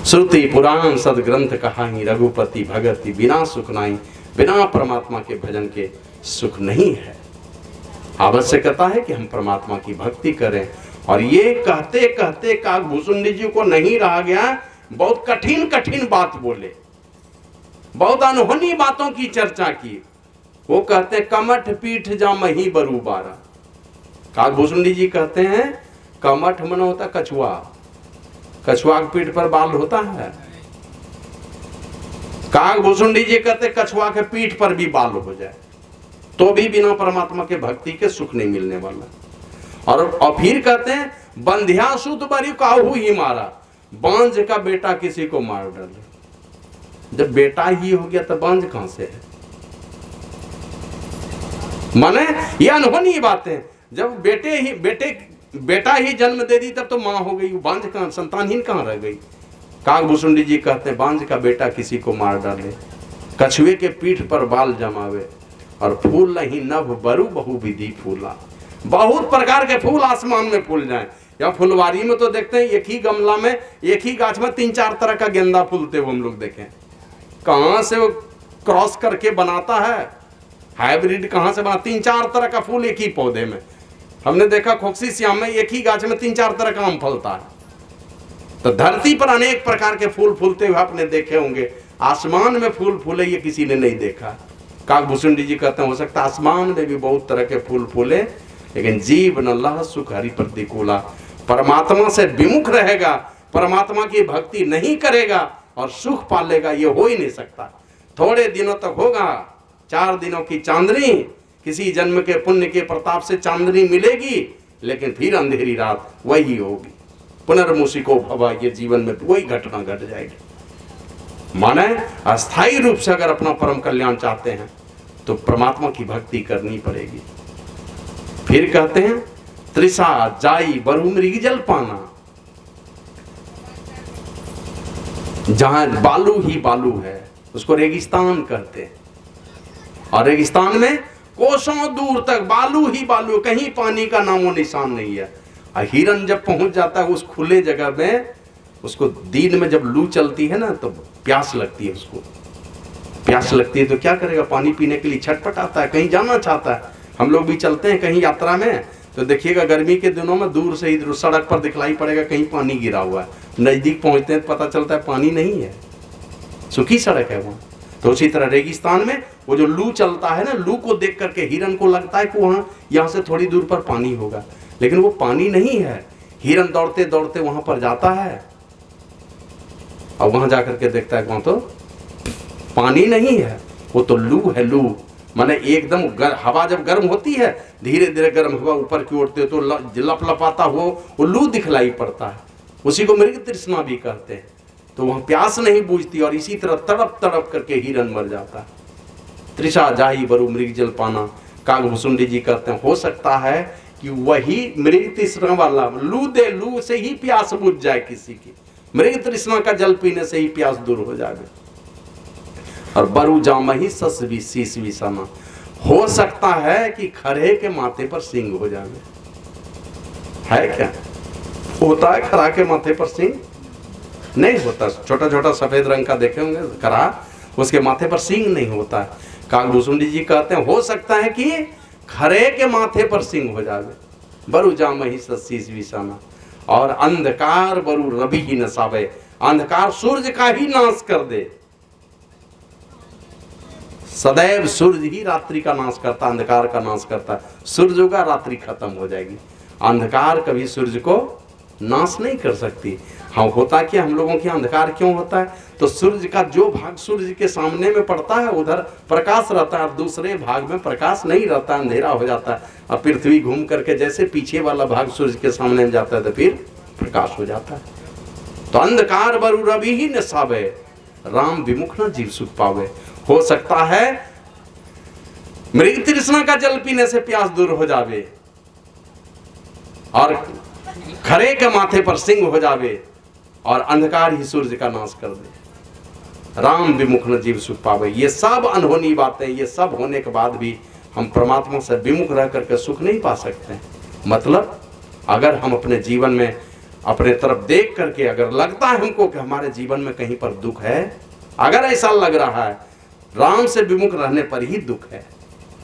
श्रुति पुराण सदग्रंथ कहानी रघुपति भगति बिना सुख नाही, बिना परमात्मा के भजन के सुख नहीं है। आवश्यकता है कि हम परमात्मा की भक्ति करें। और ये कहते कहते काकभूषुंडी जी को नहीं रहा गया, बहुत कठिन कठिन बात बोले, बहुत अनहोनी बातों की चर्चा की। वो कहते हैं कमठ पीठ जा मही बरू बारा। काकभूषुंडी जी कहते हैं कमठ मन होता कछुआ, कछुआ के पीठ पर बाल होता है। काकभूषुंडी जी कहते कछुआ के पीठ पर भी बाल हो जाए तो भी बिना परमात्मा के भक्ति के सुख नहीं मिलने वाला। और फिर कहते हैं बंध्या सुत बरी काहू ही मारा, बांझ का बेटा किसी को मार डाले। जब बेटा ही हो गया तो बांझ कहां से है? माने ये अनहोनी बातें। जब बेटा ही जन्म दे दी तब तो मां हो गई, बांझ कहां, संतानहीन कहां रह गई? काकभूषुंडी जी कहते हैं बांझ का बेटा किसी को मार डाले, कछुए के पीठ पर बाल जमावे, और फूल नहीं नभ बरु बहु विधि फूला। बहुत प्रकार के फूल आसमान में फूल जाएं। या फुलवारी में तो देखते हैं एक ही गमला में एक ही गाछ में 3-4 तरह का गेंदा फूलते हुए हम लोग देखें। कहां से वो क्रॉस करके बनाता है, हाइब्रिड कहां से बना, 3-4 तरह का फूल एक ही पौधे में। हमने देखा खोक्सी श्याम में एक ही गाछ में 3-4 तरह का आम फलता है। तो धरती पर अनेक प्रकार के फूल फूलते हुए आपने देखे होंगे, आसमान में फूल फूले ये किसी ने नहीं देखा। काकभूषुंडी जी कहते हैं हो सकता है आसमान में भी बहुत तरह के फूल फूले, लेकिन जीव न लह सुख हरि प्रतिकूला। परमात्मा से विमुख रहेगा, परमात्मा की भक्ति नहीं करेगा और सुख पालेगा, ये हो ही नहीं सकता। थोड़े दिनों तक होगा, 4 दिनों की चांदनी, किसी जन्म के पुण्य के प्रताप से चांदनी मिलेगी, लेकिन फिर अंधेरी रात वही होगी। पुनर्मुसिको भवा, ये जीवन में वही घटना घट जाएगी। माने अस्थायी रूप से अगर अपना परम कल्याण चाहते हैं तो परमात्मा की भक्ति करनी पड़ेगी। फिर कहते हैं त्रिषा जाई बरु मृग जल पाना, जहां बालू ही बालू है उसको रेगिस्तान कहते हैं। और रेगिस्तान में कोसों दूर तक बालू ही बालू, कहीं पानी का नामो निशान नहीं है। और हिरन जब पहुंच जाता है उस खुले जगह में, उसको दिन में जब लू चलती है ना तो प्यास लगती है, उसको प्यास लगती है तो क्या करेगा, पानी पीने के लिए छटपटाता है, कहीं जाना चाहता है। हम लोग भी चलते हैं कहीं यात्रा में तो देखिएगा गर्मी के दिनों में दूर से ही सड़क पर दिखलाई पड़ेगा कहीं पानी गिरा हुआ है, नजदीक पहुंचते हैं तो पता चलता है पानी नहीं है, सूखी सड़क है वहाँ। तो उसी तरह रेगिस्तान में वो जो लू चलता है ना, लू को देख करके हिरन को लगता है कि वहाँ यहाँ से थोड़ी दूर पर पानी होगा, लेकिन वो पानी नहीं है। हिरन दौड़ते दौड़ते वहां पर जाता है और वहां जाकर के देखता है वहां तो पानी नहीं है, वो तो लू है। लू माने एकदम हवा जब गर्म होती है, धीरे धीरे गर्म हवा ऊपर की ओर तो लपलपाता हुआ वो लू दिखलाई पड़ता है। उसी को मृग तृष्णा भी कहते हैं। तो वहां प्यास नहीं बुझती और इसी तरह तड़प तड़प करके हिरन मर जाता है। त्रिषा जाही बरु मृग जल पाना। काकभूषुंडी जी कहते हैं हो सकता है कि वही मृग तृष्णा वाला लू दे, लू से ही प्यास बुझ जाए किसी की, मृग तृष्णा का जल पीने से ही प्यास दूर हो जाए। और बरु जामही सस भी शीश विषाना, हो सकता है कि खरे के माथे पर सिंह हो जाए। है क्या होता है खरा के माथे पर सिंह? नहीं होता। छोटा छोटा सफेद रंग का देखे होंगे खरा, उसके माथे पर सिंह नहीं होता है। काकभूषुंडी जी कहते हैं हो सकता है कि खरे के माथे पर सिंह हो जावे। बरु जामही सस शीश विषाना। और अंधकार बरु रवि ही नसावे, अंधकार सूर्य का ही नाश कर दे। सदैव सूर्य ही रात्रि का नाश करता, अंधकार का नाश करता। सूर्य होगा रात्रि खत्म हो जाएगी, अंधकार कभी सूर्य को नाश नहीं कर सकती। हाँ होता क्या, हम लोगों के अंधकार क्यों होता है? तो सूर्य का जो भाग सूर्य के सामने में पड़ता है उधर प्रकाश रहता है और दूसरे भाग में प्रकाश नहीं रहता, अंधेरा हो जाता है। और पृथ्वी घूम करके जैसे पीछे वाला भाग सूर्य के सामने में जाता है तो फिर प्रकाश हो जाता है। तो अंधकार बरु रवि ही नसावे, राम विमुख न जीव सुख पावे। हो सकता है मृग तृष्णा का जल पीने से प्यास दूर हो जावे और खरे के माथे पर सिंह हो जावे और अंधकार ही सूर्य का नाश कर दे। राम विमुख न जीव सुख पावे। ये सब अनहोनी बातें, ये सब होने के बाद भी हम परमात्मा से विमुख रह करके सुख नहीं पा सकते। मतलब अगर हम अपने जीवन में अपने तरफ देख करके अगर लगता है हमको कि हमारे जीवन में कहीं पर दुख है, अगर ऐसा लग रहा है, राम से विमुख रहने पर ही दुख है।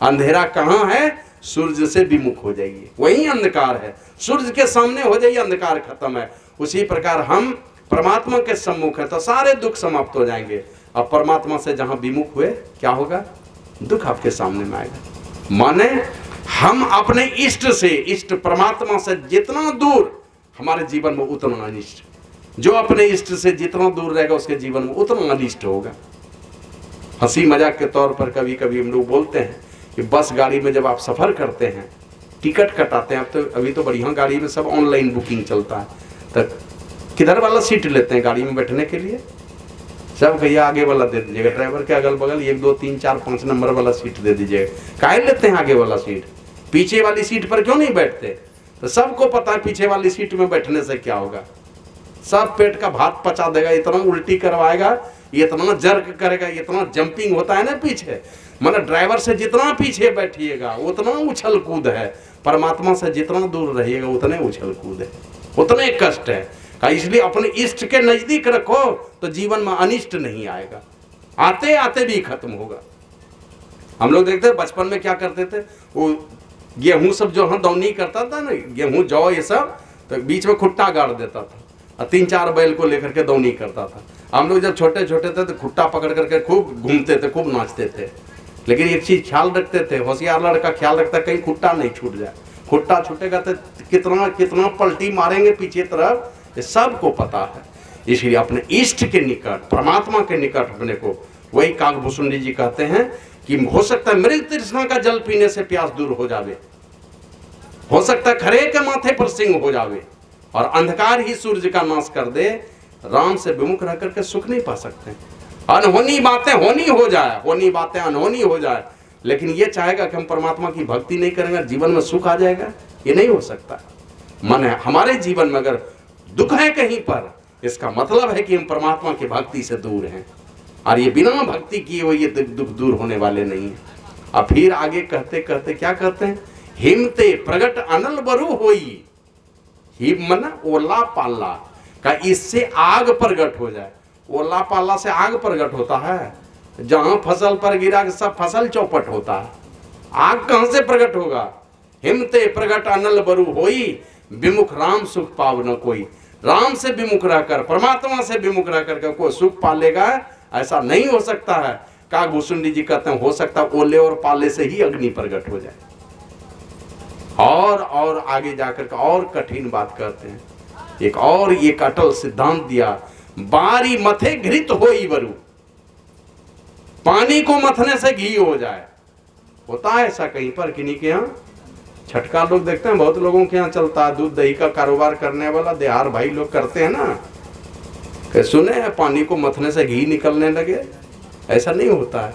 अंधेरा कहाँ है? सूर्य से विमुख हो जाइए, वही अंधकार है। सूर्य के सामने हो जाइए, अंधकार खत्म है। उसी प्रकार हम परमात्मा के सम्मुख है तो सारे दुख समाप्त हो जाएंगे। अब परमात्मा से जहां विमुख हुए क्या होगा? दुख आपके सामने में आएगा। माने हम अपने इष्ट से, इष्ट परमात्मा से जितना दूर हमारे जीवन में उतना अनिष्ट। जो अपने इष्ट से जितना दूर रहेगा उसके जीवन में उतना अनिष्ट होगा। हंसी मजाक के तौर पर कभी कभी हम लोग बोलते हैं कि बस गाड़ी में जब आप सफर करते हैं, टिकट कटाते हैं, अब तो अभी तो बढ़िया गाड़ी में सब ऑनलाइन बुकिंग चलता है, तो किधर वाला सीट लेते हैं गाड़ी में बैठने के लिए? सब भैया आगे वाला दे दीजिएगा, ड्राइवर के अगल बगल 1 2 3 4 5 नंबर वाला सीट दे दीजिएगा। काहे लेते हैं आगे वाला सीट? पीछे वाली सीट पर क्यों नहीं बैठते? तो सबको पता है पीछे वाली सीट में बैठने से क्या होगा, सब पेट का भात पचा देगा, इतना उल्टी करवाएगा, इतना जर्क करेगा, इतना जंपिंग होता है ना पीछे। मतलब ड्राइवर से जितना पीछे बैठिएगा उतना उछल कूद है, परमात्मा से जितना दूर रहिएगा उतने उछल कूद है, उतने कष्ट है। इसलिए अपने इष्ट के नजदीक रखो तो जीवन में अनिष्ट नहीं आएगा, आते आते भी खत्म होगा। हम लोग देखते बचपन में क्या करते थे, वो गेहूं सब जो दौनी करता था ना, गेहूं जौ ये सब, तो बीच में खुट्टा गाड़ देता था और 3-4 बैल को लेकर के दौनी करता था। हम लोग जब छोटे छोटे थे तो खुट्टा पकड़ करके खूब घूमते थे, खूब नाचते थे। लेकिन एक चीज ख्याल रखते थे, होशियार लड़का ख्याल रखता कहीं खुट्टा नहीं छूट जाए। खुट्टा छूटेगा तो कितना कितना पलटी मारेंगे पीछे तरफ, ये सबको पता है। इसलिए अपने इष्ट के निकट, परमात्मा के निकट अपने को, वही काकभूषुंडी जी कहते हैं कि हो सकता है मृग तृष्णा का जल पीने से प्यास दूर हो जावे, हो सकता है खरे के माथे पर सिंह हो जावे, और अंधकार ही सूर्य का नाश कर दे। राम से विमुख रह करके सुख नहीं पा सकते। अनहोनी बातें होनी हो जाए, होनी बातें अनहोनी हो जाए, लेकिन ये चाहेगा कि हम परमात्मा की भक्ति नहीं करेंगे जीवन में सुख आ जाएगा, ये नहीं हो सकता। मन है हमारे जीवन में अगर दुख है कहीं पर, इसका मतलब है कि हम परमात्मा की भक्ति से दूर हैं, और ये बिना भक्ति किए हुए ये दुख दूर होने वाले नहीं है। अब फिर आगे कहते कहते क्या कहते हैं, हिमते प्रगट अनल बरु होई। हिम मना ओला पाला का, इससे आग प्रगट हो जाए। ओला पाला से आग प्रगट होता है, जहां फसल पर गिरा सब फसल चौपट होता है, आग कहां से प्रकट होगा? हिमते प्रगट अनल बरु होई, विमुख राम सुख पाव न कोई। राम से विमुख रहकर, परमात्मा से विमुख रहकर कोई सुख पालेगा, ऐसा नहीं हो सकता है। काकभूषुंडी जी कहते हैं हो सकता है ओले और पाले से ही अग्नि प्रकट हो जाए। और आगे जाकर के और कठिन बात कहते हैं, एक और एक अटल सिद्धांत दिया, बारी मथे घृत होई वरु। पानी को मथने से घी हो जाए। होता है ऐसा कहीं पर, किन्हीं के यहाँ छटका लोग देखते हैं, बहुत लोगों के यहाँ चलता है, दूध दही का कारोबार करने वाला देहार भाई लोग करते हैं ना, कि सुने हैं पानी को मथने से घी निकलने लगे। ऐसा नहीं होता है।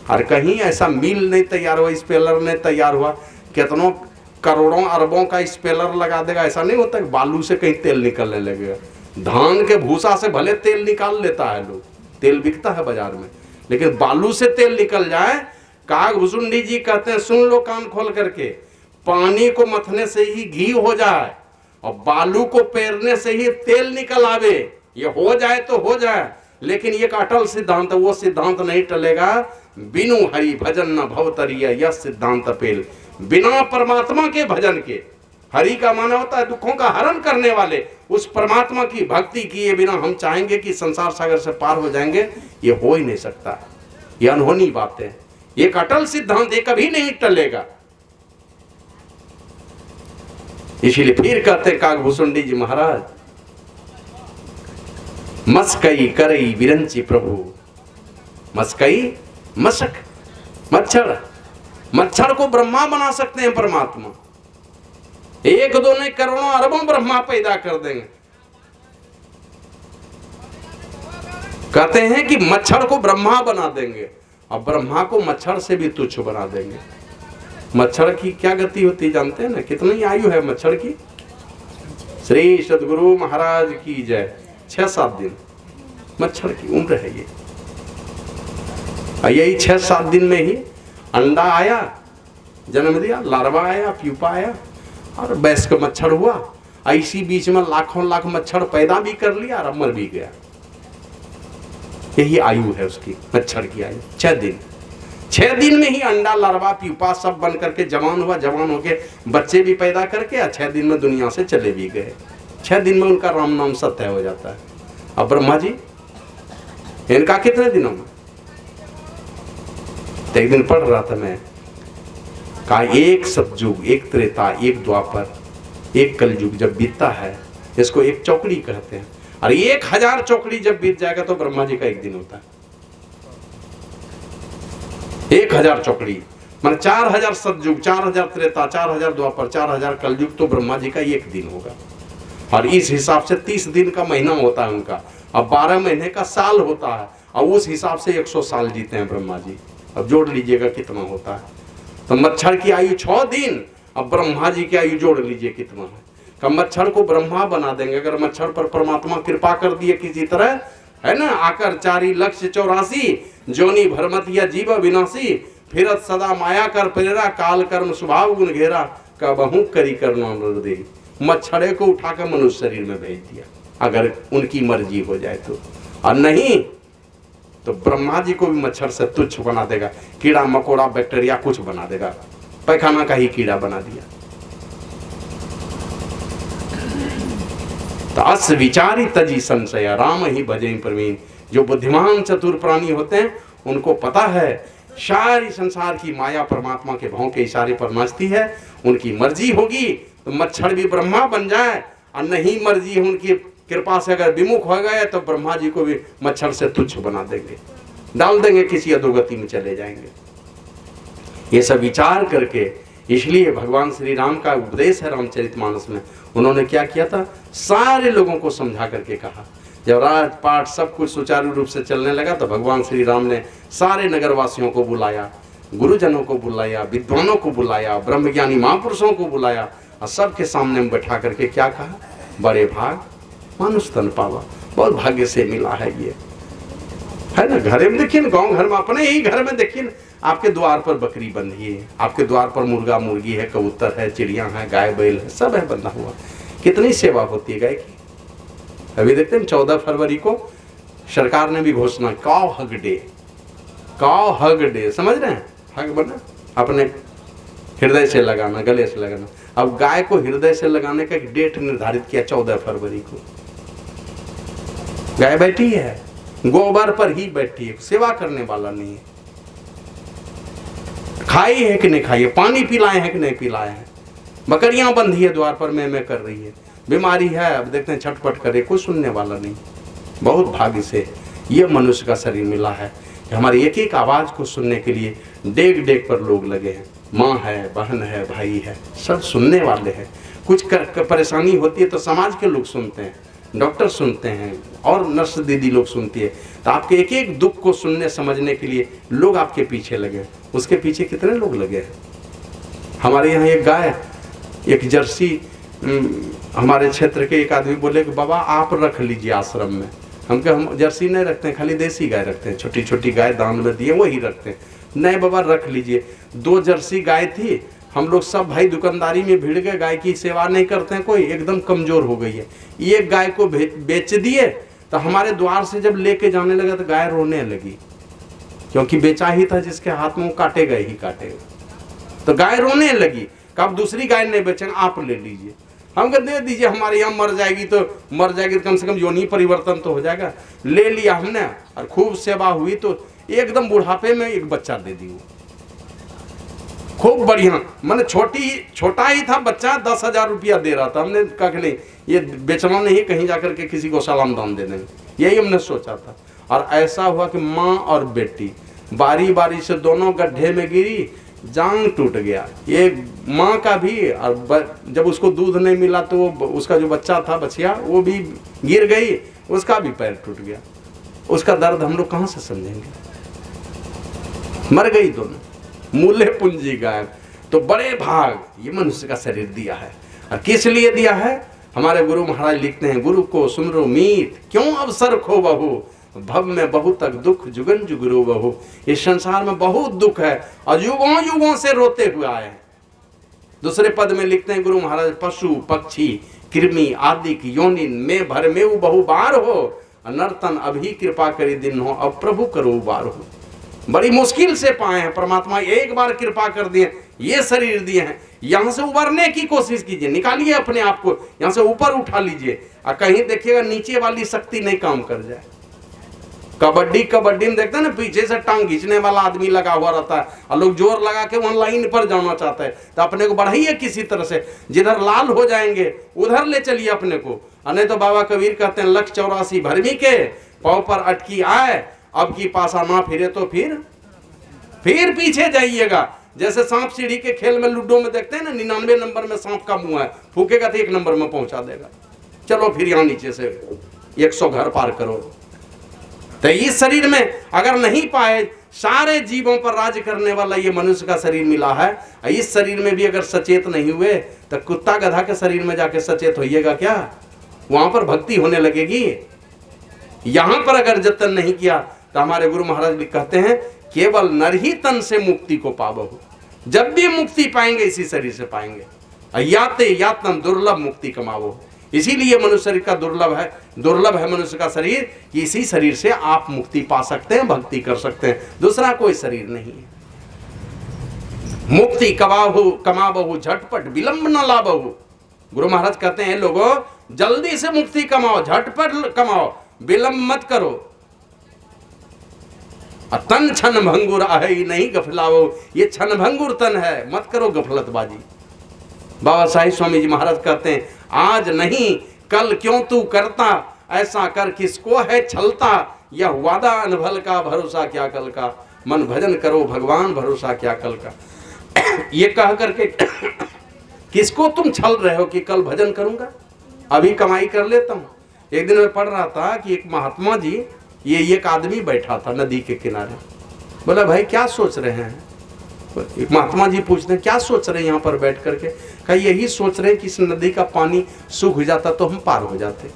हर कहीं ऐसा मिल नहीं तैयार हुआ, स्पेलर नहीं तैयार हुआ, कितनों करोड़ों अरबों का स्पेलर लगा देगा, ऐसा नहीं होता कि बालू से कहीं तेल निकलने लगेगा। धान के भूसा से भले तेल निकाल लेता है लोग, तेल बिकता है बाजार में, लेकिन बालू से तेल निकल जाए। काकभूषुंडी जी कहते हैं सुन लो कान खोल करके, पानी को मथने से ही घी हो जाए और बालू को पेरने से ही तेल निकल आवे, ये हो जाए तो हो जाए, लेकिन एक अटल सिद्धांत, वो सिद्धांत नहीं टलेगा। बिनु हरि भजन न भवतरिया, यह सिद्धांत पेल। बिना परमात्मा के भजन के, हरि का माना होता है दुखों का हरण करने वाले, उस परमात्मा की भक्ति किए बिना हम चाहेंगे कि संसार सागर से पार हो जाएंगे, ये हो ही नहीं सकता। ये अनहोनी बातें, एक अटल सिद्धांत, ये कभी नहीं टलेगा। इसीलिए फिर कहते काकभूषुंडी जी महाराज, मस्कई करई विरंची प्रभु। मस्कई मशक, मच्छर, मच्छर को ब्रह्मा बना सकते हैं परमात्मा। एक दो नहीं करोड़ों अरबों ब्रह्मा पैदा कर देंगे। कहते हैं कि मच्छर को ब्रह्मा बना देंगे और ब्रह्मा को मच्छर से भी तुच्छ बना देंगे। मच्छर की क्या गति होती जानते हैं ना, कितनी आयु है मच्छर की? श्री सद्गुरु महाराज की जय। 6-7 दिन मच्छर की उम्र है ये। यही 6-7 दिन में ही अंडा आया, जन्म दिया, लार्वा आया, प्यूपा आया और वयस्क मच्छर हुआ, इसी बीच में लाखों लाख मच्छर पैदा भी कर लिया और मर भी गया। यही आयु है उसकी, मच्छर की आयु 6 दिन। 6 दिन में ही अंडा, लार्वा, प्यूपा सब बन करके जवान हुआ, जवान होके बच्चे भी पैदा करके 6 दिन में दुनिया से चले भी गए। 6 दिन में उनका राम नाम सत्य हो जाता है। अब ब्रह्मा जी इनका कितने दिनों में? तो एक दिन पढ़ रहा था मैं, कहा एक सतयुग, एक त्रेता, एक द्वापर, एक कलयुग जब बीतता है, इसको एक चौकड़ी कहते हैं। और 1000 चौकड़ी जब बीत जाएगा तो ब्रह्मा जी का एक दिन होता है। 1000 चौकड़ी मतलब 4000 सतयुग, 4000 त्रेता, 4000 द्वापर, 4000 कलयुग, तो ब्रह्मा जी का एक दिन होगा। और इस हिसाब से 30 दिन का महीना होता है उनका। अब 12 महीने का साल होता है, और उस हिसाब से 100 साल जीते हैं ब्रह्मा जी। अब जोड़ लीजिएगा कितना होता है। तो मच्छर की आयु 6 दिन, अब ब्रह्मा जी की आयु जोड़ लीजिए कितना है। कब मच्छर को ब्रह्मा बना देंगे अगर मच्छर पर परमात्मा कृपा कर दिए किसी तरह, है ना, आकर 4,84,000 जोनी भरमत या जीव विनाशी, फिरत सदा माया कर प्रेरा, काल कर्म स्वभाव गुण घेरा, कबहू करी करना दे। मच्छरे को उठाकर मनुष्य शरीर में भेज दिया अगर उनकी मर्जी हो जाए तो, और नहीं तो ब्रह्मा जी को भी मच्छर से तुच्छ बना देगा। कीड़ा मकोड़ा बैक्टीरिया कुछ बना देगा, पैखाना का ही कीड़ा बना दिया। तो अस विचारी तजी संशय राम ही भजे प्रवीण। जो बुद्धिमान चतुर प्राणी होते हैं उनको पता है सारी संसार की माया परमात्मा के भाव के इशारे पर नाचती है। उनकी मर्जी होगी तो मच्छर भी ब्रह्मा बन जाए, और नहीं मर्जी है उनकी कृपा से अगर विमुख हो गए तो ब्रह्मा जी को भी मच्छर से तुच्छ बना देंगे, डाल देंगे, किसी अधोगति में चले जाएंगे। ये सब विचार करके, इसलिए भगवान श्री राम का उपदेश है रामचरितमानस में, उन्होंने क्या किया था, सारे लोगों को समझा करके कहा। जब राजपाट सब कुछ सुचारू रूप से चलने लगा तो भगवान श्री राम ने सारे नगरवासियों को बुलाया, गुरुजनों को बुलाया, विद्वानों को बुलाया, ब्रह्मज्ञानी महापुरुषों को बुलाया, और सबके सामने में बैठा करके क्या कहा, बड़े भाग मानुष तन पावा, बहुत भाग्य से मिला है ये, है ना। घर में देखिए, गांव घर में, अपने ही घर में देखिए, आपके द्वार पर बकरी बंधी है, आपके द्वार पर मुर्गा मुर्गी है, कबूतर है, चिड़िया है, गाय बैल है, सब है बंधा हुआ। कितनी सेवा होती है गाय की। अभी देखते हैं 14 फरवरी को सरकार ने भी घोषणा, काव हग डे, काव हग डे, समझ रहे हैं, हग बना अपने हृदय से लगाना, गले से लगाना। अब गाय को हृदय से लगाने का एक डेट निर्धारित किया 14 फरवरी को। गाय बैठी है, गोबर पर ही बैठी है, सेवा करने वाला नहीं है। खाई है कि नहीं खाई है, पानी पिलाए हैं कि नहीं पिलाए हैं, बकरियां बंधी है द्वार पर, मैं कर रही है, बीमारी है, अब देखते हैं छटपट करे, कोई सुनने वाला नहीं। बहुत भाग्य से ये मनुष्य का शरीर मिला है, हमारी एक एक आवाज को सुनने के लिए डेग डेग पर लोग लगे हैं। माँ है, बहन है, भाई है, सब सुनने वाले हैं। कुछ परेशानी होती है तो समाज के लोग सुनते हैं, डॉक्टर सुनते हैं, और नर्स दीदी लोग सुनती है। तो आपके एक एक दुख को सुनने समझने के लिए लोग आपके पीछे लगे। उसके पीछे कितने लोग लगे हैं। हमारे यहाँ एक गाय, एक जर्सी, हमारे क्षेत्र के एक आदमी बोले कि बाबा आप रख लीजिए आश्रम में। हम जर्सी नहीं रखते हैं, खाली देसी गाय रखते हैं, छोटी छोटी गाय दान में दिए वही रखते हैं। नहीं बाबा रख लीजिए। 2 जर्सी गाय थी, हम लोग सब भाई दुकानदारी में भिड़ गए, गाय की सेवा नहीं करते हैं कोई, एकदम कमजोर हो गई है। एक गाय को बेच दिए, तो हमारे द्वार से जब लेके जाने लगा तो गाय रोने लगी, क्योंकि बेचा ही था, जिसके हाथ में वो काटेगा ही काटेगा। तो गाय रोने लगी, कब दूसरी गाय नहीं बेचेंगे, आप ले लीजिए। हम कह दे दीजिए, हमारे यहाँ मर जाएगी तो मर जाएगी, कम से कम योनि परिवर्तन तो हो जाएगा। ले लिया हमने, और खूब सेवा हुई तो एकदम बुढ़ापे में एक बच्चा दे दी, खूब बढ़िया, मैंने छोटा ही था बच्चा, 10,000 रुपया दे रहा था। हमने कहा कि नहीं, ये बेचना नहीं, कहीं जाकर के किसी को सलाम दान दे देंगे, यही हमने सोचा था। और ऐसा हुआ कि माँ और बेटी बारी बारी से दोनों गड्ढे में गिरी, जांग टूट गया, ये माँ का भी, और जब उसको दूध नहीं मिला तो वो उसका जो बच्चा था बछिया, वो भी गिर गई, उसका भी पैर टूट गया। उसका दर्द हम लोग कहाँ से समझेंगे, मर गई दोनों, मूल्य पूंजी गायब। तो बड़े भाग ये मनुष्य का शरीर दिया है। और किस लिए दिया है, हमारे गुरु महाराज लिखते हैं, गुरु को सुमरो मीत, क्यों अवसर खो बहू, भव में बहुत तक दुख जुगन जुगरू बहू। इस संसार में बहुत दुख है, और युगों युगों से रोते हुए आए हैं। दूसरे पद में लिखते हैं गुरु महाराज, पशु पक्षी कृमि आदि की योनिन में भर में बहुबार हो, नर्तन अभी कृपा करी दिन हो, अब प्रभु करो बार हो। बड़ी मुश्किल से पाए हैं परमात्मा, एक बार कृपा कर दिए, ये शरीर दिए हैं, यहां से उबरने की कोशिश कीजिए, निकालिए अपने आप को, यहां से ऊपर उठा लीजिए, और कहीं देखिएगा नीचे वाली शक्ति नहीं काम कर जाए। कबड्डी में देखते हैं ना, पीछे से टांग खींचने वाला आदमी लगा हुआ रहता है और लोग जोर लगा के वहां लाइन पर जाना चाहते हैं, तो अपने को बढ़ाइए किसी तरह से, जिधर लाल हो जाएंगे उधर ले चलिए अपने को। नहीं तो बाबा कबीर कहते हैं, लक्ष्य 84 भरमी के पांव पर अटकी आए, अब की पासा ना फिरे तो फिर पीछे जाइएगा। जैसे सांप सीढ़ी के खेल में, लूडो में देखते हैं ना, 99 नंबर में सांप का मुंह है, फूकेगा तो 1 नंबर में पहुंचा देगा। चलो फिर यहाँ नीचे से 100 घर पार करो। तो इस शरीर में अगर नहीं पाए, सारे जीवों पर राज करने वाला ये मनुष्य का शरीर मिला है, इस शरीर में भी अगर सचेत नहीं हुए तो कुत्ता गधा के शरीर में जाके सचेत होइएगा क्या? वहां पर भक्ति होने लगेगी। यहां पर अगर जतन नहीं किया तो हमारे गुरु महाराज भी कहते हैं, केवल नर ही तन से मुक्ति को पावहु। जब भी मुक्ति पाएंगे इसी शरीर से पाएंगे। याते यातन दुर्लभ मुक्ति कमावो। इसीलिए मनुष्य शरीर का दुर्लभ है मनुष्य का शरीर, कि इसी शरीर से आप मुक्ति पा सकते हैं, भक्ति कर सकते हैं, दूसरा कोई शरीर नहीं है। मुक्ति कमावहु झटपट विलंब न लाभहु। गुरु महाराज कहते हैं, लोगों जल्दी से मुक्ति कमाओ, झटपट कमाओ, विलंब मत करो। तन क्षण भंगुर आहे नहीं गफलाओ, ये क्षण भंगुर तन है, मत करो गफलतबाजी। बाबा साहिब स्वामी जी महाराज कहते हैं, आज नहीं कल क्यों तू करता, ऐसा कर किसको है छलता, यह वादा अनभल का भरोसा क्या कल का, मन भजन करो भगवान भरोसा क्या कल का। ये कह करके किसको तुम छल रहे हो कि कल भजन करूंगा, अभी कमाई कर लेता हूं। एक दिन मैं पढ़ रहा था कि एक महात्मा जी, ये एक आदमी बैठा था नदी के किनारे, बोला भाई क्या सोच रहे हैं? एक महात्मा जी पूछते हैं, क्या सोच रहे हैं यहाँ पर बैठ करके? कहा यही सोच रहे हैं कि इस नदी का पानी सूख जाता तो हम पार हो जाते।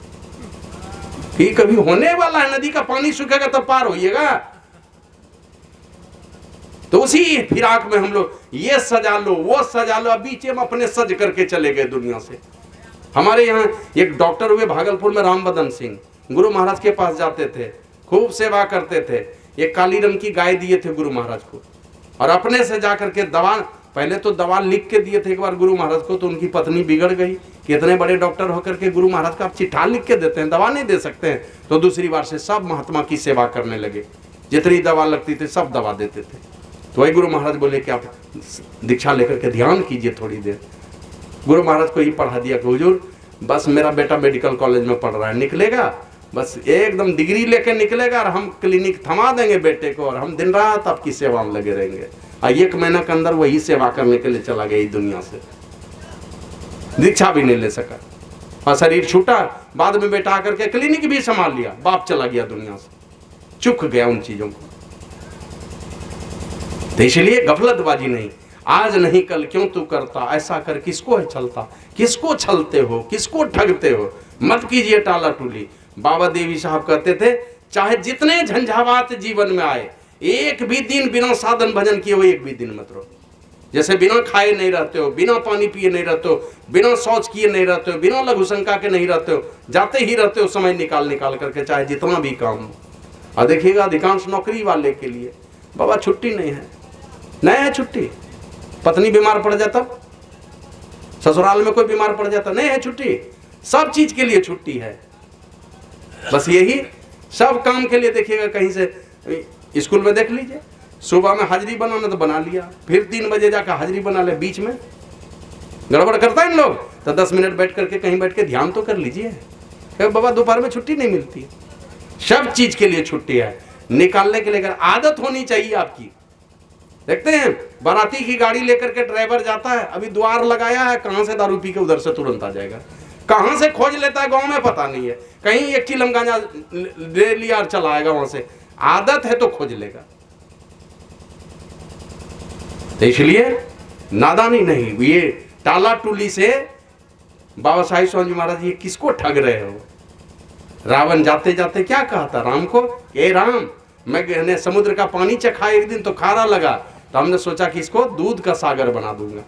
कि कभी होने वाला है, नदी का पानी सूखेगा तो पार होइएगा। तो उसी फिराक में हम लोग ये सजा लो वो सजा लो, अब बीच में अपने सज करके चले गए दुनिया से। हमारे यहाँ एक डॉक्टर हुए भागलपुर में, राम बदन सिंह, गुरु महाराज के पास जाते थे, खूब सेवा करते थे। एक काली रंग की गाय दिए थे गुरु महाराज को, और अपने से जाकर के दवा, पहले तो दवा लिख के दिए थे एक बार गुरु महाराज को, तो उनकी पत्नी बिगड़ गई कि इतने बड़े डॉक्टर होकर के गुरु महाराज का आप चिट्ठा लिख के देते हैं, दवा नहीं दे सकते हैं। तो दूसरी बार से सब महात्मा की सेवा करने लगे, जितनी दवा लगती थी सब दवा देते थे। तो वही गुरु महाराज बोले कि आप दीक्षा लेकर के ध्यान कीजिए थोड़ी देर। गुरु महाराज को ही पढ़ा दिया कि हुजूर बस मेरा बेटा मेडिकल कॉलेज में पढ़ रहा है, निकलेगा बस एकदम डिग्री लेके निकलेगा और हम क्लिनिक थमा देंगे बेटे को, और हम दिन रात आपकी सेवा में लगे रहेंगे। और 1 महीना के अंदर वही सेवा करने के लिए चला गया दुनिया से, दीक्षा भी नहीं ले सका और शरीर छूटा। बाद में बेटा आकर के क्लिनिक भी संभाल लिया, बाप चला गया दुनिया से, चुक गया उन चीजों को। तो इसलिए गफलतबाजी नहीं, आज नहीं कल क्यों तू करता, ऐसा कर किसको है छलता, किसको छलते हो, किसको ठगते हो, मत कीजिए टाला टूली। बाबा देवी साहब कहते थे, चाहे जितने झंझावात जीवन में आए, एक भी दिन बिना साधन भजन किए हुए एक भी दिन मत रहो। जैसे बिना खाए नहीं रहते हो, बिना पानी पिए नहीं रहते हो, बिना शौच किए नहीं रहते हो, बिना लघु शंका के नहीं रहते हो, जाते ही रहते हो समय निकाल करके, चाहे जितना भी काम हो। और देखिएगा अधिकांश नौकरी वाले के लिए बाबा छुट्टी नहीं है छुट्टी। पत्नी बीमार पड़ जाता, ससुराल में कोई बीमार पड़ जाता, नहीं है छुट्टी, सब चीज के लिए छुट्टी है। बस यही सब काम के लिए देखिएगा, कहीं से स्कूल में देख लीजिए, सुबह में हाजिरी बनाना तो बना लिया, फिर 3 बजे जाकर हाजिरी बना ले, बीच में गड़बड़ करता है इन लोग, तो 10 मिनट बैठ करके कहीं बैठ के ध्यान तो कर लीजिए। बाबा दोपहर में छुट्टी नहीं मिलती, सब चीज के लिए छुट्टी है, निकालने के लिए आदत होनी चाहिए आपकी। देखते हैं बाराती की गाड़ी लेकर के ड्राइवर जाता है, अभी द्वार लगाया है, कहां से दारू पी के उधर से तुरंत आ जाएगा, कहां से खोज लेता है गांव में पता नहीं है, कहीं 1 चिलम गांजा ले लिया और चला आएगा वहां से, आदत है तो खोज लेगा। तो इसलिए नादानी नहीं, ये टाला टूली से बाबा साहिब स्वामी महाराज ये किसको ठग रहे हो। रावण जाते जाते क्या कहा था राम को, ए राम मैं समुद्र का पानी चखा एक दिन तो खारा लगा, तो हमने सोचा कि इसको दूध का सागर बना दूंगा।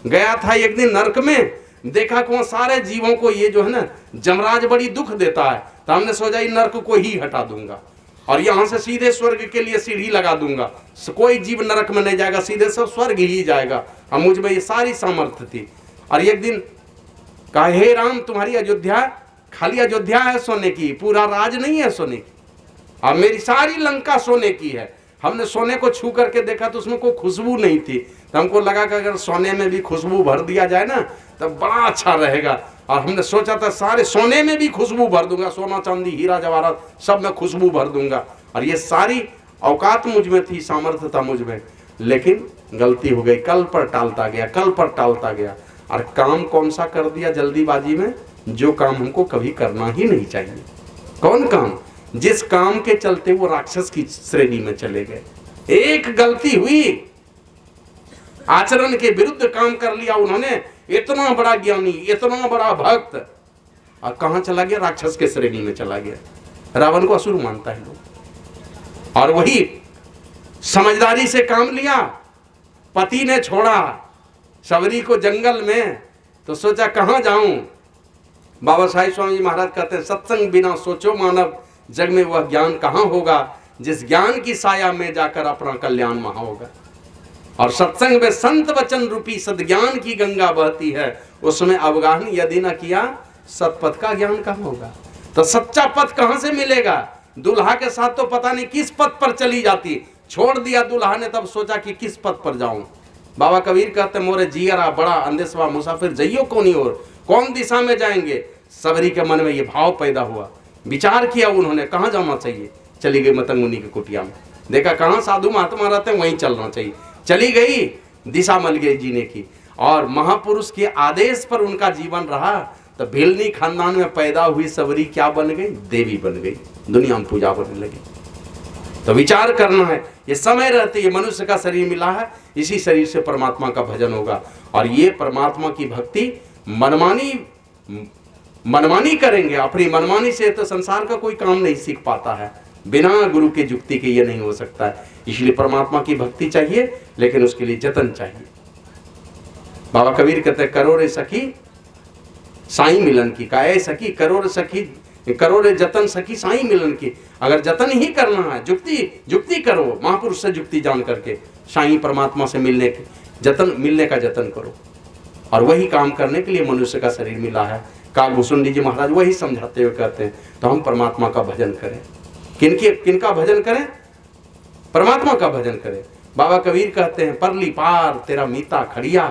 गया था एक दिन नरक में, देखा कि वहाँ सारे जीवों को ये जो है ना जमराज बड़ी दुख देता है, तो हमने सोचा ये नरक को ही हटा दूंगा और यहाँ से सीधे स्वर्ग के लिए सीढ़ी लगा दूंगा, कोई जीव नरक में नहीं जाएगा, सीधे सब स्वर्ग ही जाएगा। और मुझ में ये सारी सामर्थ्य थी। और एक दिन कहा, हे राम तुम्हारी अयोध्या खाली अयोध्या है सोने की, पूरा राज नहीं है सोने की, और मेरी सारी लंका सोने की है। हमने सोने को छू करके देखा तो उसमें कोई खुशबू नहीं थी, तो हमको लगा कि अगर सोने में भी खुशबू भर दिया जाए ना तो बड़ा अच्छा रहेगा। और हमने सोचा था सारे सोने में भी खुशबू भर दूंगा, सोना चांदी हीरा जवाहरात सब में खुशबू भर दूंगा। और ये सारी औकात मुझ में थी, सामर्थ्य था मुझ में, लेकिन गलती हो गई, कल पर टालता गया, कल पर टालता गया। और काम कौन सा कर दिया जल्दीबाजी में, जो काम हमको कभी करना ही नहीं चाहिए। कौन काम? जिस काम के चलते वो राक्षस की श्रेणी में चले गए। एक गलती हुई, आचरण के विरुद्ध काम कर लिया उन्होंने, इतना बड़ा ज्ञानी, इतना बड़ा भक्त, और कहां चला गया? राक्षस के श्रेणी में चला गया। रावण को असुर मानता है लोग। और वही समझदारी से काम लिया, पति ने छोड़ा शबरी को जंगल में, तो सोचा कहां जाऊं। बाबा साहिब स्वामी जी महाराज कहते हैं, सत्संग बिना सोचो मानव, जग में वह ज्ञान कहां होगा, जिस ज्ञान की साया में जाकर अपना कल्याण महा होगा। और सत्संग में संत वचन रूपी सद्ज्ञान की गंगा बहती है, उसमें अवगाहन यदि न किया सतपथ का ज्ञान कहां होगा। तो सच्चा पथ कहां से मिलेगा? दुल्हा के साथ तो पता नहीं किस पथ पर चली जाती, छोड़ दिया दुल्हा ने, तब सोचा कि किस पथ पर जाऊं। बाबा कबीर कहते मोरे जियरा बड़ा अंदेशवा मुसाफिर जइयो कोनी और, कौन दिशा में जाएंगे। सबरी के मन में ये भाव पैदा हुआ, विचार किया उन्होंने कहां जाना चाहिए। चली गई मतंग मुनि की कुटिया में, देखा कहां साधु महात्मा रहते हैं वहीं चलना चाहिए। चली गई, दिशा मिल गई जीने की, और महापुरुष के आदेश पर उनका जीवन रहा। तो भिलनी खानदान में पैदा हुई सबरी क्या बन गई? देवी बन गई, दुनिया में पूजा होने लगी। तो विचार करना है, ये समय रहते ये मनुष्य का शरीर मिला है, इसी शरीर से परमात्मा का भजन होगा। और ये परमात्मा की भक्ति मनमानी करेंगे, अपनी मनमानी से तो संसार का कोई काम नहीं सीख पाता है, बिना गुरु के जुक्ति के ये नहीं हो सकता है। इसलिए परमात्मा की भक्ति चाहिए, लेकिन उसके लिए जतन चाहिए। बाबा कबीर कहते हैं, करो रे सखी साईं मिलन की, काए सखी करो रे सखी, करो रे जतन सखी साईं मिलन की। अगर जतन ही करना है, जुक्ति करो, महापुरुष से जुक्ति जान करके साईं परमात्मा से मिलने का जतन करो। और वही काम करने के लिए मनुष्य का शरीर मिला है। काकभूषुंडी जी महाराज वही समझाते हुए कहते हैं, तो हम परमात्मा का भजन करें। किनका भजन करें? परमात्मा का भजन करें। बाबा कबीर कहते हैं, परली पार तेरा मीता खड़िया,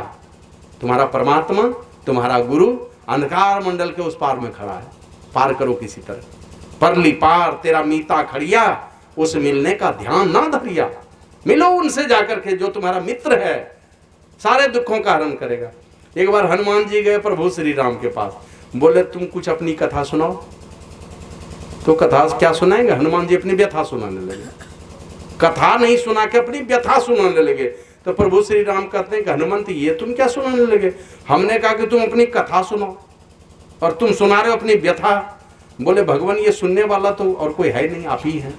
तुम्हारा परमात्मा, तुम्हारा गुरु अंधकार मंडल के उस पार में खड़ा है, पार करो किसी तरह। परली पार तेरा मीता खड़िया, उस मिलने का ध्यान ना धरिया। मिलो उनसे जाकर के जो तुम्हारा मित्र है, सारे दुखों का हरण करेगा। एक बार हनुमान जी गए प्रभु श्री राम के पास, बोले तुम कुछ अपनी कथा सुनाओ। तो कथा क्या सुनाएंगे? हनुमान जी अपनी व्यथा सुनाने लगे, कथा नहीं सुना के अपनी व्यथा सुनाने लगे। तो प्रभु श्री राम कहते हैं कि हनुमंत ये तुम क्या सुनाने लगे? हमने कहा कि तुम अपनी कथा सुनाओ और तुम सुना रहे हो अपनी व्यथा। बोले भगवान ये सुनने वाला तो और कोई है नहीं, आप ही हैं।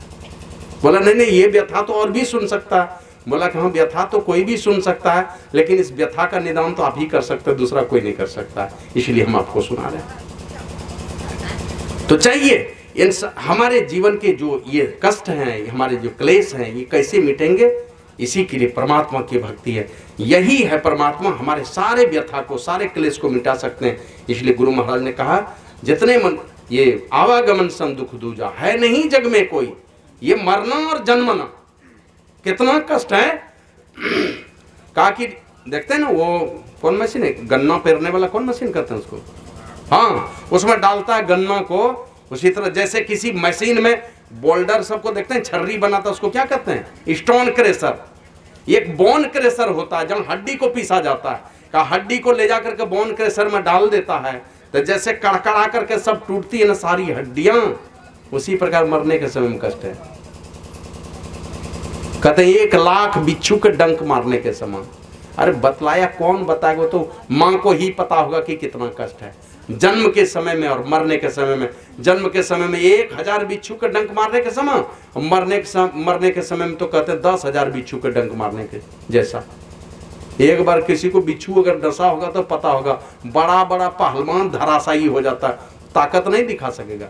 बोला नहीं ये व्यथा तो और भी सुन सकता है। बोला कि हाँ व्यथा तो कोई भी सुन सकता है, लेकिन इस व्यथा का निदान तो आप ही कर सकते, दूसरा कोई नहीं कर सकता, इसलिए हम आपको सुना रहे हैं। तो चाहिए हमारे जीवन के जो ये कष्ट हैं, हमारे जो क्लेश हैं, ये कैसे मिटेंगे? इसी के लिए परमात्मा की भक्ति है। यही है परमात्मा हमारे सारे व्यथा को, सारे क्लेश को मिटा सकते हैं। इसलिए गुरु महाराज ने कहा, जितने मन ये आवागमन सम दुख दूजा, है नहीं जग में कोई, ये मरना और जन्मना कितना कष्ट है। कहा कि देखते हैं ना वो कौन मशीन है, गन्ना पेरने वाला कौन मशीन कहते हैं उसको, हाँ उसमें डालता है गन्ना को। उसी तरह जैसे किसी मशीन में बोल्डर सबको देखते हैं छर्री बनाता है, उसको क्या कहते हैं? Stone crusher. एक बोन क्रेशर होता है जहाँ हड्डी को पीसा जाता है, का हड्डी को ले जाकर के बोन क्रेशर में डाल देता है, तो जैसे कड़कड़ा करके सब टूटती है ना सारी हड्डियां, उसी प्रकार मरने के समय में कष्ट है। कहते हैं 1,00,000 बिच्छू के डंक मारने के समान। अरे बतलाया कौन बताएगा? तो माँ को ही पता होगा कि कितना कष्ट है जन्म के समय में और मरने के समय में। जन्म के समय में 1,000 बिच्छू के डंक मारने के समय, मरने के समय में तो कहते हैं 10,000 बिच्छू के डंक मारने के जैसा। एक बार किसी को बिच्छू अगर डसा होगा तो पता होगा, बड़ा बड़ा पहलवान धराशायी हो जाता है, ताकत नहीं दिखा सकेगा।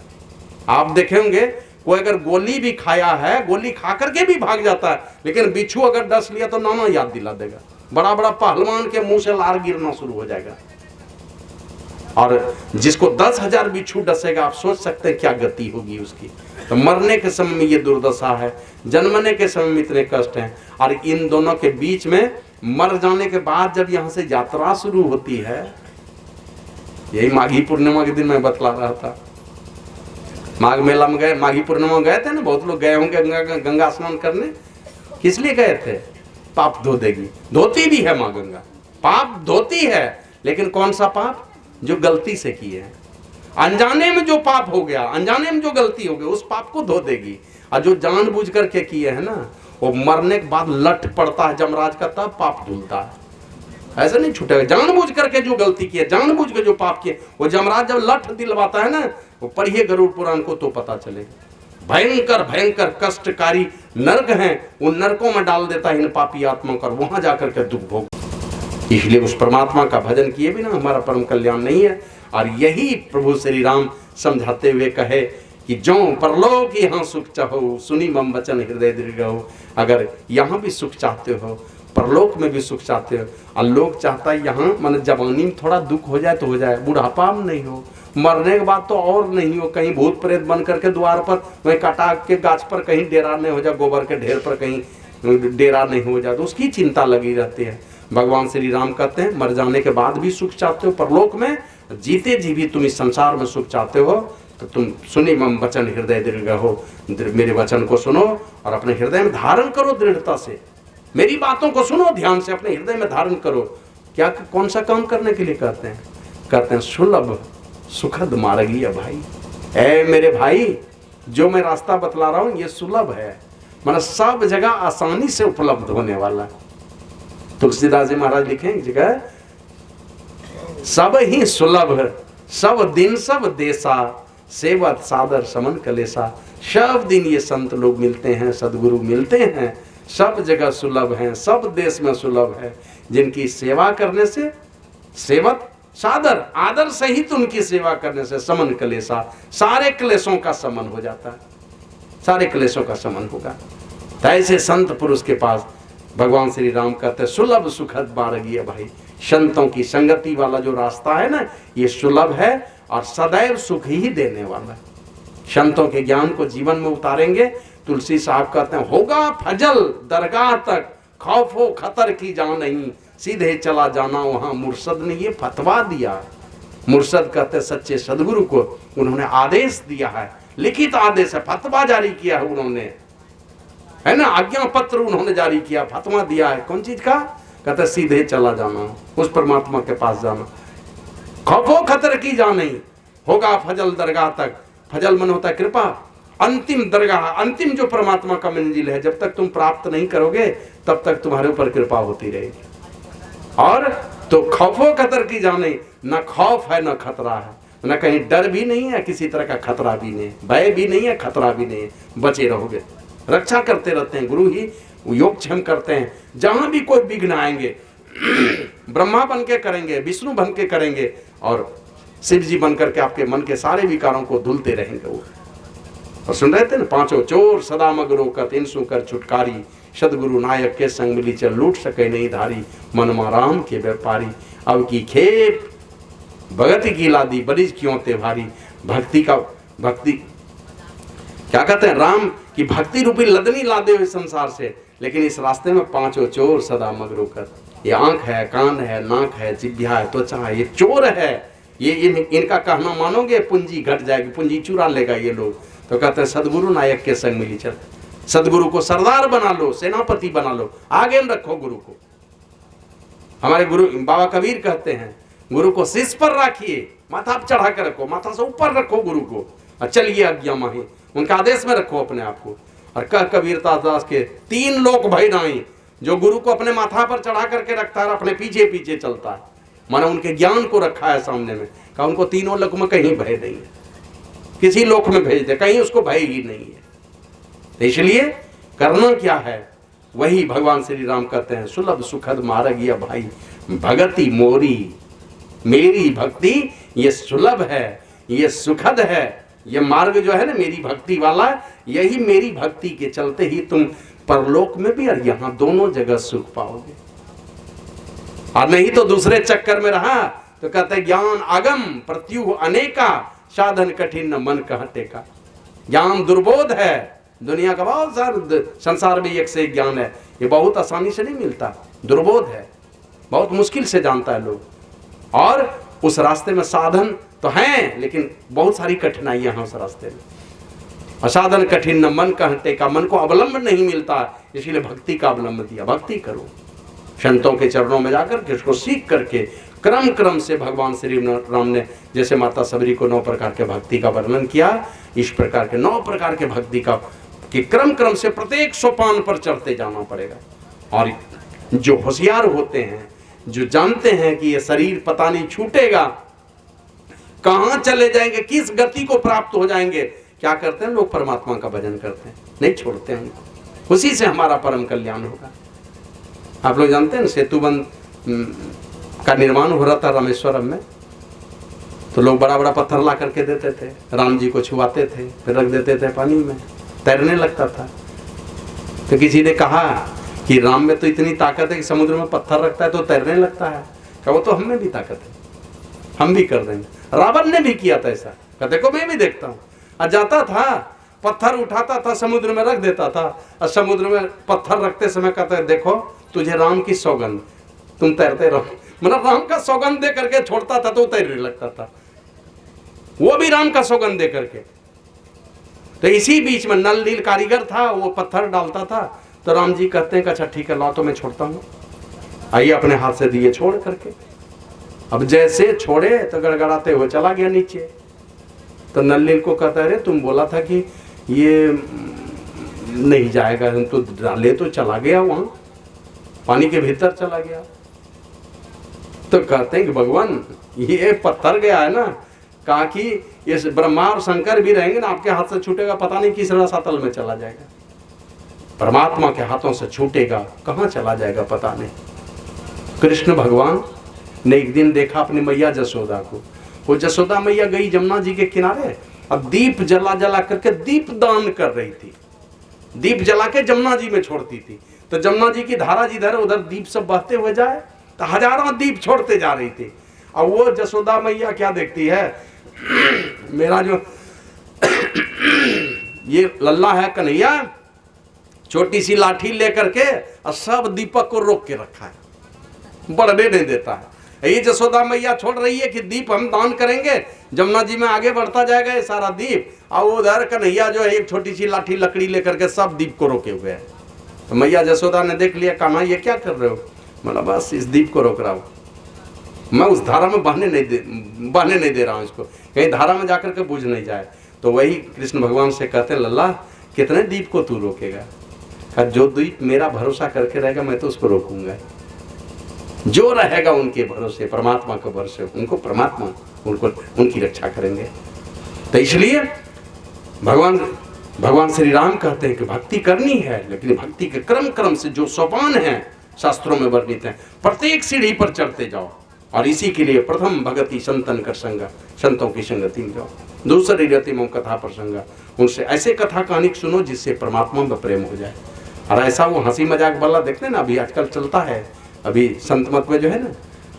आप देखेंगे कोई अगर गोली भी खाया है, गोली खा करके भी भाग जाता है, लेकिन बिच्छू अगर डस लिया तो नाना याद दिला देगा। बड़ा बड़ा पहलवान के मुंह से लार गिरना शुरू हो जाएगा। और जिसको 10,000 बिच्छू डसेगा, आप सोच सकते हैं क्या गति होगी उसकी। तो मरने के समय में ये दुर्दशा है, जन्मने के समय में इतने कष्ट हैं, और इन दोनों के बीच में मर जाने के बाद जब यहाँ से यात्रा शुरू होती है, यही माघी पूर्णिमा के दिन मैं बतला रहा था। माघ मेला में गए, माघी पूर्णिमा में गए थे ना, बहुत लोग गए होंगे गंगा स्नान करने। किस लिए गए थे? पाप धो देगी। धोती भी है माँ गंगा, पाप धोती है, लेकिन कौन सा पाप? जो गलती से किए हैं, अनजाने में जो पाप हो गया, अनजाने में जो गलती हो गई, उस पाप को धो देगी। और जो जानबूझ करके किए हैं ना, वो मरने के बाद लट पड़ता है जमराज का, तब पाप धुलता है। ऐसा नहीं छूटेगा। जानबूझ करके जो गलती की है, जानबूझ के जो पाप किए, वो जमराज जब लट दिलवाता है ना, वो पढ़िए गरुड़ पुराण को तो पता चलेगा। भयंकर भयंकर कष्टकारी नरक हैं, उन नरकों में डाल देता है इन पापी आत्मा को, वहां जाकर के दुख भोग। इसलिए उस परमात्मा का भजन किए बिना हमारा परम कल्याण नहीं है। और यही प्रभु श्री राम समझाते हुए कहे कि जो परलोक यहाँ सुख चाहो, सुनी मम वचन हृदय दृढ़ हो। अगर यहाँ भी सुख चाहते हो, परलोक में भी सुख चाहते हो, और लोग चाहता है यहाँ मतलब जवानी में थोड़ा दुख हो जाए तो हो जाए, बुढ़ापा में नहीं हो, मरने के बाद तो और नहीं हो, कहीं भूत प्रेत बन करके द्वार पर, वहीं कटा के गाछ पर कहीं डेरा नहीं हो जाए, गोबर के ढेर पर कहीं डेरा नहीं हो जाए, तो उसकी चिंता लगी रहती है। भगवान श्री राम कहते हैं, मर जाने के बाद भी सुख चाहते हो परलोक में, जीते जी भी तुम इस संसार में सुख चाहते हो, तो तुम सुनी मम वचन हृदय दृढ़ हो। मेरे वचन को सुनो और अपने हृदय में धारण करो दृढ़ता से। मेरी बातों को सुनो ध्यान से, अपने हृदय में धारण करो। क्या कौन सा काम करने के लिए कहते हैं? कहते हैं सुलभ सुखद मार्गीय भाई। ऐ मेरे भाई, जो मैं रास्ता बतला रहा हूं ये सुलभ है, मतलब सब जगह आसानी से उपलब्ध होने वाला है। तुलसीदास जी महाराज लिखे एक जगह, सब ही सुलभ सब दिन सब देशा, सेवत सादर समन कलेसा। सब दिन ये संत लोग मिलते हैं, सदगुरु मिलते हैं, सब जगह सुलभ हैं, सब देश में सुलभ है। जिनकी सेवा करने से, सेवत सादर आदर सहित उनकी सेवा करने से समन कलेसा, सारे क्लेशों का समन हो जाता है, सारे क्लेशों का समन होगा। तो ऐसे संत पुरुष के पास भगवान श्री राम कहते हैं सुलभ सुखद मार्गीय भाई। संतों की संगति वाला जो रास्ता है ना, ये सुलभ है और सदैव सुख ही देने वाला है। संतों के ज्ञान को जीवन में उतारेंगे। तुलसी साहब कहते हैं, होगा फजल दरगाह तक, खौफो खतर की जान नहीं, सीधे चला जाना वहां मुर्शद ने ये फतवा दिया। मुर्शद कहते सच्चे सदगुरु को उन्होंने आदेश दिया है, लिखित आदेश है, फतवा जारी किया है उन्होंने, है ना, आज्ञा पत्र उन्होंने जारी किया, फतवा दिया है। कौन चीज का? कहते सीधे चला जाना, उस परमात्मा के पास जाना। खौफो खतर की जान नहीं, होगा फजल दरगाह तक। फजल मन होता है कृपा, अंतिम दरगाह, अंतिम जो परमात्मा का मंजिल है, जब तक तुम प्राप्त नहीं करोगे तब तक तुम्हारे ऊपर कृपा होती रहेगी। और तो खौफो खतर की जान नहीं, न खौफ है न खतरा है, न कहीं डर भी नहीं है, किसी तरह का खतरा भी नहीं, भय भी नहीं है, खतरा भी नहीं है, बचे रहोगे। रक्षा करते रहते हैं, गुरु ही योगक्षेम करते हैं। जहां भी कोई विघ्न आएंगे, ब्रह्मा बन के करेंगे, विष्णु बन के करेंगे, और शिव जी बन करके आपके मन के सारे विकारों को धुलते रहेंगे वो। और सुन रहे थे ना, पांचों चोर सदा मगरो कत इनसु कर छुटकारी, सदगुरु नायक के संग मिली चल लूट सके नहीं धारी, मनमा राम के व्यापारी। अब की खेप भगत की लादी बरिज क्यों ते भारी। भक्ति का, भक्ति क्या कहते हैं, राम की भक्ति रूपी लदनी लादे हुए संसार से, लेकिन इस रास्ते में पांचों चोर सदा मगरो कर। ये आंख है, कान है, नाक है, जिह्वा है, त्वचा है, ये चोर है। ये इनका कहना मानोगे, पूंजी घट जाएगी, पूंजी चुरा लेगा ये लोग। तो कहते हैं सदगुरु नायक के संग मिली चल। सदगुरु को सरदार बना लो, सेनापति बना लो, आगे में रखो गुरु को। हमारे गुरु बाबा कबीर कहते हैं, गुरु को शीश पर रखिए, माथा पर चढ़ा कर रखो, माथा से ऊपर रखो गुरु को, और चलिए आज्ञा माही, उनका आदेश में रखो अपने आप को। और कह कबीरता दास के 3 लोक भय नाई, जो गुरु को अपने माथा पर चढ़ा करके रखता है, अपने पीछे पीछे चलता है, माना उनके ज्ञान को रखा है सामने में, कहा उनको तीनों लोक में कहीं भय नहीं है, किसी लोक में भेज दे, कहीं उसको भय ही नहीं है। तो इसलिए करना क्या है, वही भगवान श्री राम कहते हैं सुलभ सुखद मार्ग या भाई भगति मोरी, मेरी भक्ति ये सुलभ है, ये सुखद है, ये मार्ग जो है ना मेरी भक्ति वाला, यही मेरी भक्ति के चलते ही तुम परलोक में भी और यहां दोनों जगह सुख पाओगे। और नहीं तो दूसरे चक्कर में रहा तो कहते ज्ञान आगम प्रत्युह अनेका, साधन कठिन न मन कहते का। ज्ञान दुर्बोध है, दुनिया का बहुत सारा संसार में एक से एक ज्ञान है, ये बहुत आसानी से नहीं मिलता, दुर्बोध है, बहुत मुश्किल से जानता है लोग। और उस रास्ते में साधन तो हैं लेकिन बहुत सारी कठिनाइयां हैं उस रास्ते में। असाधन कठिन न मन कहते का, मन को अवलंब नहीं मिलता, इसीलिए भक्ति का अवलंब दिया। भक्ति करो संतों के चरणों में जाकर के, उसको सीख करके क्रम क्रम से भगवान श्री राम ने जैसे माता सबरी को 9 प्रकार के भक्ति का वर्णन किया, इस प्रकार के 9 प्रकार के भक्ति का कि क्रम क्रम से प्रत्येक सोपान पर चढ़ते जाना पड़ेगा। और जो होशियार होते हैं, जो जानते हैं कि ये शरीर पता नहीं छूटेगा, कहां चले जाएंगे, किस गति को प्राप्त हो जाएंगे, क्या करते हैं लोग? परमात्मा का भजन करते हैं, नहीं छोड़ते हैं उनको। उसी से हमारा परम कल्याण होगा। आप लोग जानते हैं ना सेतुबंध का निर्माण हो रहा था रामेश्वरम में, तो लोग बड़ा बड़ा पत्थर ला करके देते थे, राम जी को छुआते थे, फिर रख देते थे पानी में, तैरने लगता था। तो किसी ने कहा कि राम में तो इतनी ताकत है कि समुद्र में पत्थर रखता है तो तैरने लगता है। कहा वो तो हम में भी ताकत है, हम भी कर देंगे। रावण ने भी किया था ऐसा, कहा देखो मैं भी देखता हूँ। और जाता था पत्थर उठाता था समुद्र में रख देता था, और समुद्र में पत्थर रखते समय कहता है देखो तुझे राम की सौगंध, तुम तैरते रहो। मतलब राम का सौगंध दे करके छोड़ता था तो तैरने लगता था, वो भी राम का सौगंध दे करके। तो इसी बीच में नल नील कारीगर था, वो पत्थर डालता था, तो राम जी कहते हैं अच्छा ठीक है ला तो मैं छोड़ता हूँ, आइए अपने हाथ से दिए छोड़ करके। अब जैसे छोड़े तो गड़गड़ाते हुए चला गया नीचे। तो नल नील को कहता है अरे तुम बोला था कि ये नहीं जाएगा, हम तो डाले तो चला गया, वहां पानी के भीतर चला गया। तो कहते हैं कि भगवान ये पत्थर गया है ना, कहा कि ये ब्रह्मा और शंकर भी रहेंगे ना, आपके हाथ से छूटेगा पता नहीं किस रसातल में चला जाएगा। परमात्मा के हाथों से छूटेगा कहां चला जाएगा पता नहीं। कृष्ण भगवान ने एक दिन देखा अपनी मैया जसोदा को, वो जसोदा मैया गई जमुना जी के किनारे, अब दीप जला जला करके दीप दान कर रही थी, दीप जला के जमुना जी में छोड़ती थी। तो जमुना जी की धारा जिधर उधर दीप सब बहते हुए जाए, तो हजारों दीप छोड़ते जा रही थी। अब वो जसोदा मैया क्या देखती है, मेरा जो ये लल्ला है कन्हैया, छोटी सी लाठी लेकर के और सब दीपक को रोक के रखा है, बढ़ने नहीं देता है। ये जसोदा मैया छोड़ रही है कि दीप हम दान करेंगे, जमुना जी में आगे बढ़ता जाएगा ये सारा दीप, और उधर कन्हैया जो है एक छोटी सी लाठी लकड़ी लेकर के सब दीप को रोके हुए है। तो मैया जसोदा ने देख लिया, कान्हा ये क्या कर रहे हो? मतलब बस इस दीप को रोक रहा हूँ, मैं उस धारा में बहने नहीं दे रहा हूँ इसको, कहीं धारा में जाकर के बुझ नहीं जाए। तो वही कृष्ण भगवान से कहते हैं लल्ला कितने दीप को तू रोकेगा? जो दीप मेरा भरोसा करके रहेगा मैं तो उसको रोकूंगा। जो रहेगा उनके भरोसे, परमात्मा के भरोसे, उनको परमात्मा उनको उनकी रक्षा करेंगे। तो इसलिए भगवान श्री राम कहते हैं कि भक्ति करनी है, लेकिन भक्ति के क्रम क्रम से जो सोपान है शास्त्रों में वर्णित है, प्रत्येक सीढ़ी पर चढ़ते जाओ। और इसी के लिए प्रथम भगति संतन कर संगा, संतों की संगति में जाओ। दूसरी रति में कथा प्रसंगा, उनसे ऐसे कथा कहानी सुनो जिससे परमात्मा में प्रेम हो जाए। और ऐसा वो हंसी मजाक वाला देखते हैं ना अभी आजकल चलता है, अभी संत मत में जो है ना,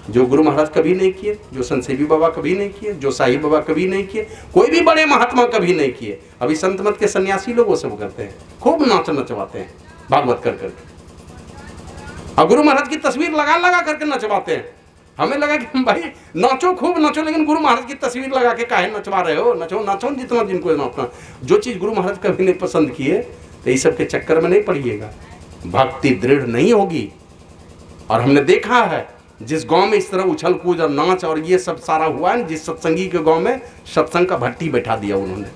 जो गुरु महाराज कभी नहीं किए, जो संत सेवी बाबा कभी नहीं किए, जो साईं बाबा कभी नहीं किए, कोई भी बड़े महात्मा कभी नहीं किए, अभी संत मत के सन्यासी लोग वो सब करते हैं, खूब नाच नचवाते हैं भागवत कर करके, और गुरु महाराज की तस्वीर लगा लगा करके नचवाते हैं। हमें लगा कि भाई नाचो खूब नाचो, लेकिन गुरु महाराज की तस्वीर लगा के काहे नचवा रहे हो? नचो नाचो जितना जिनको नाचना। जो चीज गुरु महाराज कभी नहीं पसंद किए तो इस सब के चक्कर में नहीं पड़िएगा, भक्ति दृढ़ नहीं होगी। और हमने देखा है जिस गांव में इस तरह उछल कूद और नाच और ये सब सारा हुआ है, जिस सत्संगी के गांव में सत्संग का भट्टी बैठा दिया उन्होंने।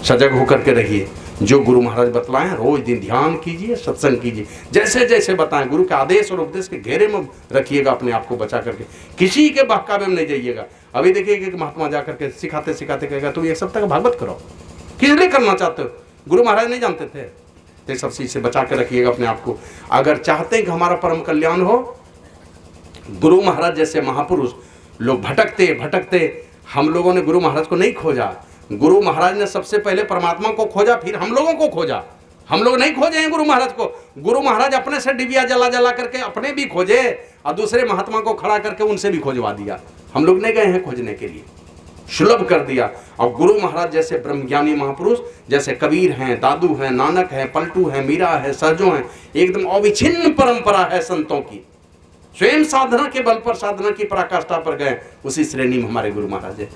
सजग होकर के रहिए, जो गुरु महाराज बतलाएं रोज दिन ध्यान कीजिए, सत्संग कीजिए, जैसे जैसे बताएं गुरु के आदेश और उपदेश के घेरे में रखिएगा अपने आप को बचा करके, किसी के बहकावे में नहीं जाइएगा। अभी देखिए कि महात्मा जाकर के सिखाते सिखाते कहेगा तुम एक सप्ताह का भागवत करो, किस लिए करना चाहते हो? गुरु महाराज नहीं जानते थे, तो सब चीज से बचा के रखिएगा अपने आप को। अगर चाहते हैं कि हमारा परम कल्याण हो, गुरु महाराज जैसे महापुरुष, लोग भटकते भटकते, हम लोगों ने गुरु महाराज को नहीं खोजा। गुरु महाराज ने सबसे पहले परमात्मा को खोजा, फिर हम लोगों को खोजा। हम लोग नहीं खोजे हैं गुरु महाराज को। गुरु महाराज अपने से डिबिया जला जला करके अपने भी खोजे और दूसरे महात्मा को खड़ा करके उनसे भी खोजवा दिया। हम लोग नहीं गए हैं खोजने के लिए, सुलभ कर दिया। और गुरु महाराज जैसे ब्रह्मज्ञानी महापुरुष, जैसे कबीर हैं, दादू हैं, नानक हैं, पलटू हैं, मीरा है, सहजों हैं, एकदम अविच्छिन्न परंपरा है संतों की। स्वयं साधना के बल पर साधना की पराकाष्ठा पर गए, उसी श्रेणी में हमारे गुरु महाराज है।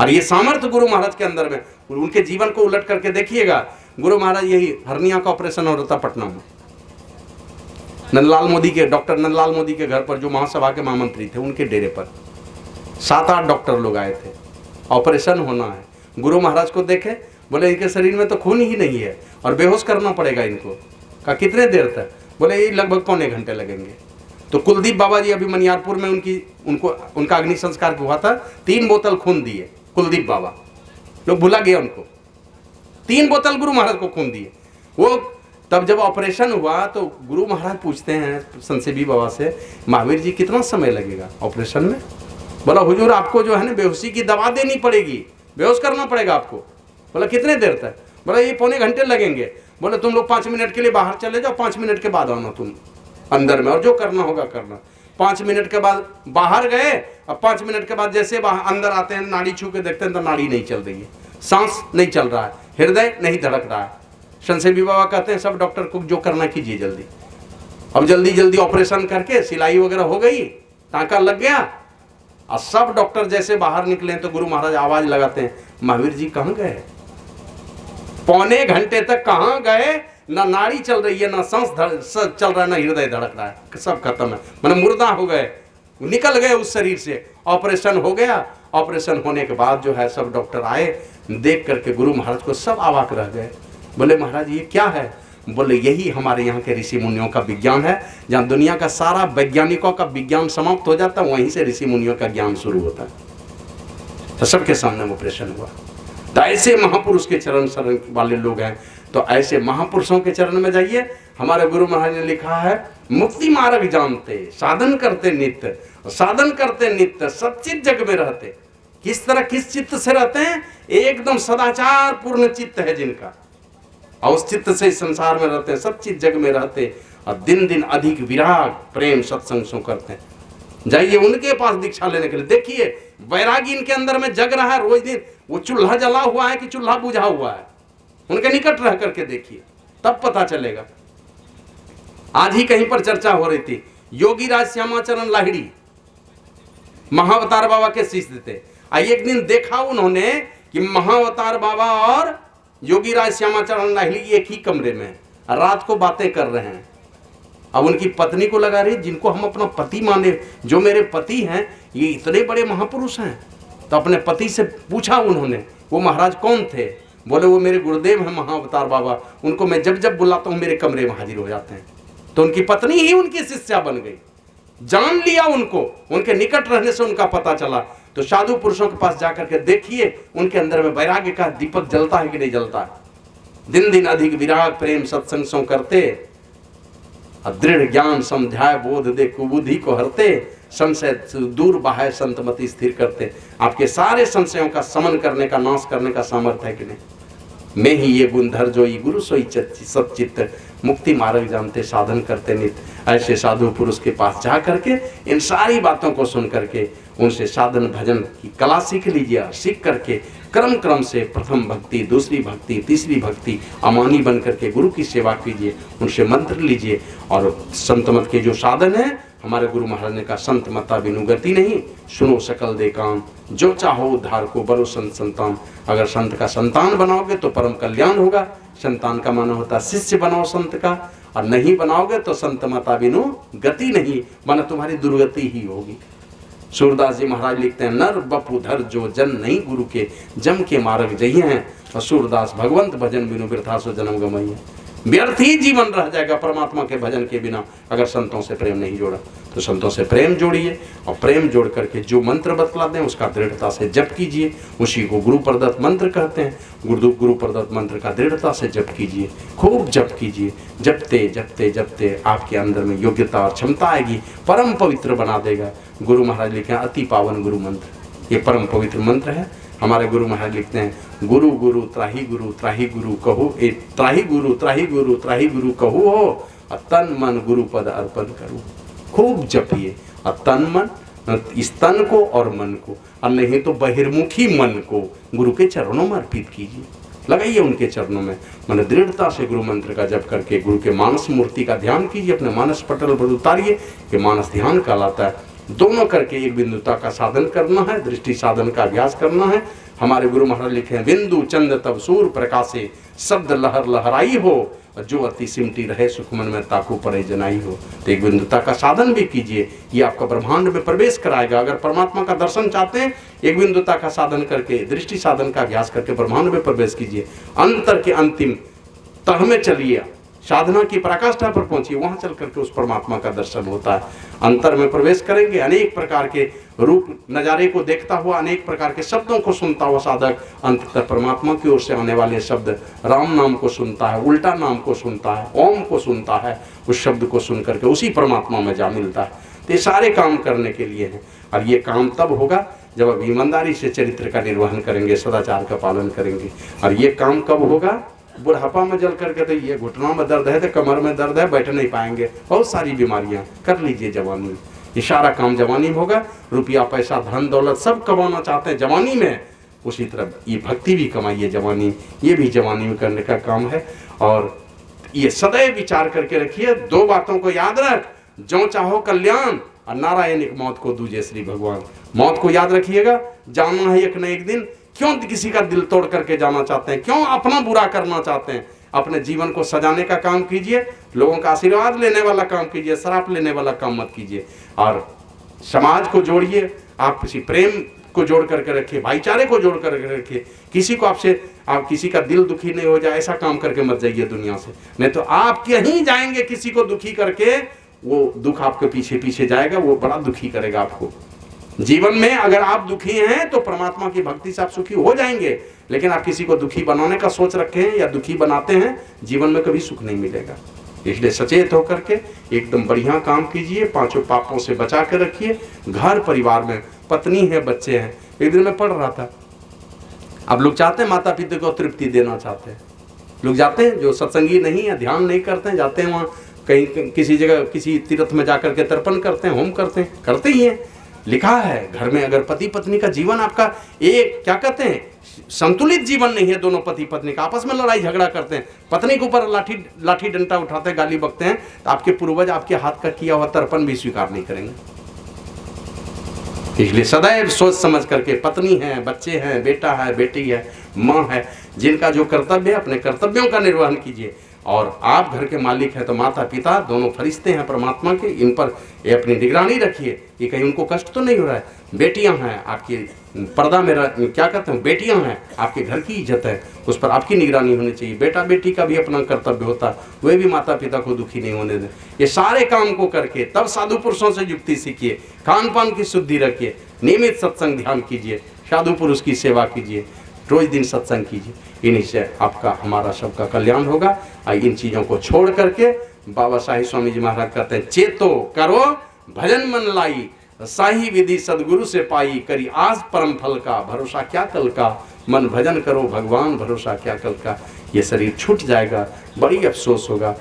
और ये सामर्थ्य गुरु महाराज के अंदर में, उनके जीवन को उलट करके देखिएगा। गुरु महाराज यही हर्निया का ऑपरेशन हो रहा था पटना में, नंदलाल मोदी के, डॉक्टर नंदलाल मोदी के घर पर, जो महासभा के महामंत्री थे, उनके डेरे पर 7-8 डॉक्टर लोग आए थे, ऑपरेशन होना है। गुरु महाराज को देखे, बोले इनके शरीर में तो खून ही नहीं है और बेहोश करना पड़ेगा इनको। कहा कितने देर तक? बोले ये लगभग पौने घंटे लगेंगे। तो कुलदीप बाबा जी अभी मनियारपुर में उनका अग्नि संस्कार हुआ था, 3 बोतल खून दिए कुलदीप बाबा, लोग भुला गया उनको। 3 बोतल गुरु महाराज को खून दिए। वो तब जब ऑपरेशन हुआ तो गुरु महाराज पूछते हैं संसेवी बाबा से, महावीर जी कितना समय लगेगा ऑपरेशन में? बोला हुजूर आपको जो है ना बेहोशी की दवा देनी पड़ेगी, बेहोश करना पड़ेगा आपको। बोला कितने देर तक? बोला ये पौने घंटे लगेंगे। बोले तुम लोग 5 मिनट के लिए बाहर चले जाओ, 5 मिनट के बाद आना तुम अंदर में, और जो करना होगा करना। 5 मिनट के बाद बाहर गए, अब 5 मिनट के बाद जैसे अंदर आते हैं, नाड़ी छू के देखते हैं तो नाड़ी नहीं चल रही है, सांस नहीं चल रहा है, हृदय नहीं धड़क रहा है। संसेवी बाबा कहते हैं सब डॉक्टर को जो करना कीजिए जल्दी। अब जल्दी जल्दी ऑपरेशन करके सिलाई वगैरह हो गई, टाँका लग गया, और सब डॉक्टर जैसे बाहर निकले तो गुरु महाराज आवाज लगाते हैं, महावीर जी कहाँ गए? पौने घंटे तक कहाँ गए? ना नाड़ी चल रही है, ना सांस चल रहा है, ना हृदय धड़क रहा है, सब खत्म है, मैंने मुर्दा हो गए, निकल गए उस शरीर से। ऑपरेशन हो गया। ऑपरेशन होने के बाद जो है सब डॉक्टर आए, देख करके गुरु महाराज को सब अवाक रह गए। बोले महाराज ये क्या है? बोले यही हमारे यहाँ के ऋषि मुनियों का विज्ञान है। जहाँ दुनिया का सारा वैज्ञानिकों का विज्ञान समाप्त हो जाता है, वहीं से ऋषि मुनियों का ज्ञान शुरू होता है। तो सबके सामने ऑपरेशन हुआ। तो ऐसे महापुरुष के चरण शरण वाले लोग हैं, तो ऐसे महापुरुषों के चरण में जाइए। हमारे गुरु महाराज ने लिखा है, मुक्ति मार्ग जानते, साधन करते नित्य, साधन करते नित्य, सच्चित जग में रहते। किस तरह, किस चित्त से रहते हैं? एकदम सदाचार पूर्ण चित्त है जिनका, और उस चित्त से संसार में रहते हैं, सच्चित जग में रहते, और दिन दिन अधिक विराग प्रेम सत्संग करते हैं। जाइए उनके पास दीक्षा लेने के लिए, देखिए वैरागी इनके अंदर में जग रहा है रोज दिन। वो चूल्हा जला हुआ है कि चूल्हा बुझा हुआ है, उनके निकट रह करके देखिए, तब पता चलेगा। आज ही कहीं पर चर्चा हो रही थी, योगी राज श्यामाचरण लाहिड़ी महाअवतार बाबा के शिष्य थे। एक दिन देखा उन्होंने कि महाअवतार बाबा और योगी राज श्यामाचरण लाहिड़ी एक ही कमरे में रात को बातें कर रहे हैं। अब उनकी पत्नी को लगा रही, जिनको हम अपना पति माने, जो मेरे पति हैं, ये इतने बड़े महापुरुष हैं। तो अपने पति से पूछा उन्होंने, वो महाराज कौन थे? बोले वो मेरे गुरुदेव हैं महाअवतार बाबा, उनको मैं जब जब बुलाता हूँ मेरे कमरे में हाजिर हो जाते हैं। तो उनकी पत्नी ही उनकी शिष्या बन गई, जान लिया उनको, उनके निकट रहने से उनका पता चला। तो साधु पुरुषों के पास जाकर के देखिए उनके अंदर में वैराग्य का दीपक जलता है कि नहीं जलता है। दिन दिन अधिक विराग प्रेम सत्संग सो करते, दृढ़ ज्ञान समझाए बोध दे कुबुद्धि को हरते, संशय दूर बाहे संतमति स्थिर करते। आपके सारे संशयों का समन करने का, नाश करने का सामर्थ्य है कि नहीं? मैं ही ये गुणधर जो ई गुरु सोई सच्चित्त, मुक्ति मार्ग जानते, साधन करते नित्य। ऐसे साधु पुरुष के पास जा करके इन सारी बातों को सुन करके उनसे साधन भजन की कला सीख लीजिए। सीख करके क्रम क्रम से प्रथम भक्ति, दूसरी भक्ति, तीसरी भक्ति, अमानी बन करके गुरु की सेवा कीजिए, उनसे मंत्र लीजिए। और संत मत के जो साधन है, हमारे गुरु महाराज ने कहा, संत मता बिनु गति नहीं, सुनो सकल दे काम, जो चाहो उद्धार को बरो संत संतान। अगर संत का संतान बनाओगे तो परम कल्याण होगा। संतान का माना होता शिष्य बनाओ संत का, और नहीं बनाओगे तो संत मता बिनु गति नहीं, माना तुम्हारी दुर्गति ही होगी। सूरदास जी महाराज लिखते हैं, नर बपुधर जो जन नहीं गुरु के, जम के मार्ग जइए हैं। और सूरदास, भगवंत भजन बिनु वृथा सो जन्म गमइए। व्यर्थ ही जीवन रह जाएगा परमात्मा के भजन के बिना, अगर संतों से प्रेम नहीं जोड़ा। तो संतों से प्रेम जोड़िए, और प्रेम जोड़ करके जो मंत्र बतला दें उसका दृढ़ता से जप कीजिए। उसी को गुरु प्रदत्त मंत्र कहते हैं। गुरु प्रदत्त मंत्र का दृढ़ता से जप कीजिए, खूब जप कीजिए। जपते जपते जपते आपके अंदर में योग्यता और क्षमता आएगी, परम पवित्र बना देगा। गुरु महाराज लिखे अति पावन गुरु मंत्र, ये परम पवित्र मंत्र है। हमारे गुरु महाराज लिखते हैं, गुरु गुरु त्राही गुरु कहो, ए त्राही गुरु कहो हो, और तन मन गुरु पद अर्पण करूँ। खूब जपिए, और तन मन, इस तन को और मन को, और नहीं तो बहिर्मुखी मन को गुरु के चरणों में अर्पित कीजिए, लगाइए उनके चरणों में। मैंने दृढ़ता से गुरु मंत्र का जप करके गुरु के मानस मूर्ति का ध्यान कीजिए, अपने मानस पटल पर उतारिए कि मानस ध्यान कहलाता है। दोनों करके एक बिंदुता का साधन करना है, दृष्टि साधन का अभ्यास करना है। हमारे गुरु महाराज लिखे हैं, बिंदु चंद तब सूर प्रकाशे, शब्द लहर लहराई हो, जो अति सिमटी रहे सुखमन में ताकू परे जनाई हो। तो एक बिंदुता का साधन भी कीजिए, ये आपका ब्रह्मांड में प्रवेश कराएगा। अगर परमात्मा का दर्शन चाहते हैं, एक बिंदुता का साधन करके, दृष्टि साधन का अभ्यास करके ब्रह्मांड में प्रवेश कीजिए। अंतर के अंतिम तह में चलिए, साधना की पराकाष्ठा पर पहुंचिए, वहां चल करके उस परमात्मा का दर्शन होता है। अंतर में प्रवेश करेंगे, अनेक प्रकार के रूप नजारे को देखता हुआ, अनेक प्रकार के शब्दों को सुनता हुआ साधक अंततः परमात्मा की ओर से आने वाले शब्द राम नाम को सुनता है, उल्टा नाम को सुनता है, ओम को सुनता है। उस शब्द को सुन करके उसी परमात्मा में जा मिलता है। तो ये सारे काम करने के लिए हैं, और ये काम तब होगा जब आप ईमानदारी से चरित्र का निर्वहन करेंगे, सदाचार का पालन करेंगे। और ये काम कब होगा? बुढ़ापा में जल करके, तो ये घुटनों में दर्द है, तो कमर में दर्द है, बैठ नहीं पाएंगे, बहुत सारी बीमारियां। कर लीजिए जवानी में, ये सारा काम जवानी में होगा। रुपया पैसा धन दौलत सब कमाना चाहते हैं जवानी में, उसी तरह ये भक्ति भी कमाइए जवानी, ये भी जवानी में करने का काम है। और ये सदैव विचार करके रखिए, दो बातों को याद रख, जो चाहो कल्याण, और नारायणिक मौत को दूजे श्री भगवान। मौत को याद रखिएगा, जाना है एक न एक दिन। क्यों किसी का दिल तोड़ करके जाना चाहते हैं? क्यों अपना बुरा करना चाहते हैं? अपने जीवन को सजाने का काम कीजिए, लोगों का आशीर्वाद लेने वाला काम कीजिए, शराब लेने वाला काम मत कीजिए। और समाज को जोड़िए, आप किसी प्रेम को जोड़ करके रखिए, भाईचारे को जोड़ करके रखिए। किसी को आप किसी का दिल दुखी नहीं हो जाए, ऐसा काम करके मत जाइए दुनिया से, नहीं तो आप कहीं जाएंगे किसी को दुखी करके, वो दुख आपके पीछे पीछे जाएगा, वो बड़ा दुखी करेगा आपको। जीवन में अगर आप दुखी हैं तो परमात्मा की भक्ति से आप सुखी हो जाएंगे, लेकिन आप किसी को दुखी बनाने का सोच रखे हैं या दुखी बनाते हैं, जीवन में कभी सुख नहीं मिलेगा। इसलिए सचेत होकर के एकदम बढ़िया काम कीजिए, पांचों पापों से बचा के रखिए। घर परिवार में पत्नी है, बच्चे हैं। एक दिन मैं पढ़ रहा था, अब लोग चाहते हैं माता पिता को तृप्ति देना चाहते हैं, लोग जाते हैं जो सत्संगी नहीं है, ध्यान नहीं करते हैं, जाते हैं वहाँ कहीं किसी जगह किसी तीर्थ में जाकर के तर्पण करते हैं, होम करते ही हैं। लिखा है घर में अगर पति पत्नी का जीवन आपका एक क्या कहते हैं संतुलित जीवन नहीं है, दोनों पति पत्नी का आपस में लड़ाई झगड़ा करते हैं, पत्नी के ऊपर लाठी डंडा उठाते हैं, गाली बकते हैं, तो आपके पूर्वज आपके हाथ का किया हुआ तर्पण भी स्वीकार नहीं करेंगे। इसलिए सदैव सोच समझ करके, पत्नी है, बच्चे हैं, बेटा है, बेटी है, माँ है, जिनका जो कर्तव्य है अपने कर्तव्यों का निर्वहन कीजिए। और आप घर के मालिक हैं तो माता पिता दोनों फरिश्ते हैं परमात्मा के, इन पर ये अपनी निगरानी रखिए कि कहीं उनको कष्ट तो नहीं हो रहा है। बेटियां हैं आपकी पर्दा में क्या कहते हैं, बेटियां हैं आपके घर की इज्जत है, उस पर आपकी निगरानी होनी चाहिए। बेटा बेटी का भी अपना कर्तव्य होता है, वे भी माता पिता को दुखी नहीं होने दें। ये सारे काम को करके तब साधु पुरुषों से युक्ति सीखिए, खान पान की शुद्धि रखिए, नियमित सत्संग ध्यान कीजिए, साधु पुरुष की सेवा कीजिए, रोज दिन सत्संग कीजिए। इन्हीं से आपका हमारा सबका कल्याण होगा। इन चीज़ों को छोड़ करके बाबा साहिब स्वामी जी महाराज कहते हैं, चेतो करो भजन मन लाई, साही विधि सदगुरु से पाई, करी आज परम फल का, भरोसा क्या कल का, मन भजन करो भगवान, भरोसा क्या कल का। ये शरीर छूट जाएगा, बड़ी अफसोस होगा,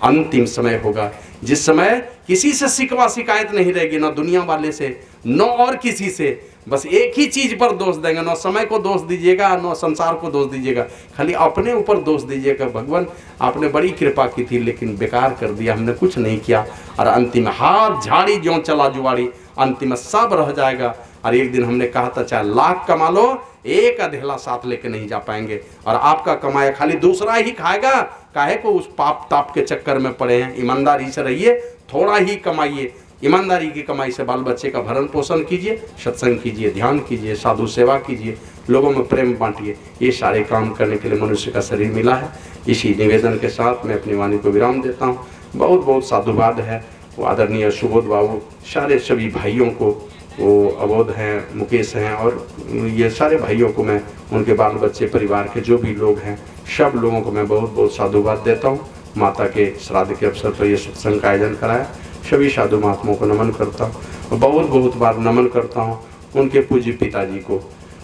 अंतिम समय होगा जिस समय किसी से शिकवा शिकायत नहीं रहेगी, ना दुनिया वाले से, न और किसी से। बस एक ही चीज पर दोष देंगे, न समय को दोष दीजिएगा, न संसार को दोष दीजिएगा, खाली अपने ऊपर दोष दीजिएगा। भगवान आपने बड़ी कृपा की थी लेकिन बेकार कर दिया, हमने कुछ नहीं किया। और अंतिम हाथ झाड़ी ज्यों चला जुआड़ी, अंतिम सब रह जाएगा। और एक दिन हमने कहा था चाहे लाख कमा लो, एक अधेला साथ लेके नहीं जा पाएंगे, और आपका कमाया खाली दूसरा ही खाएगा। काहे को उस पाप ताप के चक्कर में पड़े हैं। ईमानदारी से रहिए, थोड़ा ही कमाइए, ईमानदारी की कमाई से बाल बच्चे का भरण पोषण कीजिए, सत्संग कीजिए, ध्यान कीजिए, साधु सेवा कीजिए, लोगों में प्रेम बांटिए। ये सारे काम करने के लिए मनुष्य का शरीर मिला है। इसी निवेदन के साथ मैं अपनी वाणी को विराम देता हूँ। बहुत बहुत साधुवाद है वो आदरणीय सुबोध बाबू, सारे सभी भाइयों को, वो अवोध हैं, मुकेश हैं, और ये सारे भाइयों को, मैं उनके बाल बच्चे, परिवार के जो भी लोग हैं, सब लोगों को मैं बहुत बहुत साधुवाद देता हूँ। माता के श्राद्ध के अवसर पर यह सत्संग का आयोजन कराया, सभी साधु महात्माओं को नमन करता हूँ। और बहुत बहुत बार नमन करता हूँ उनके पूज्य पिताजी को,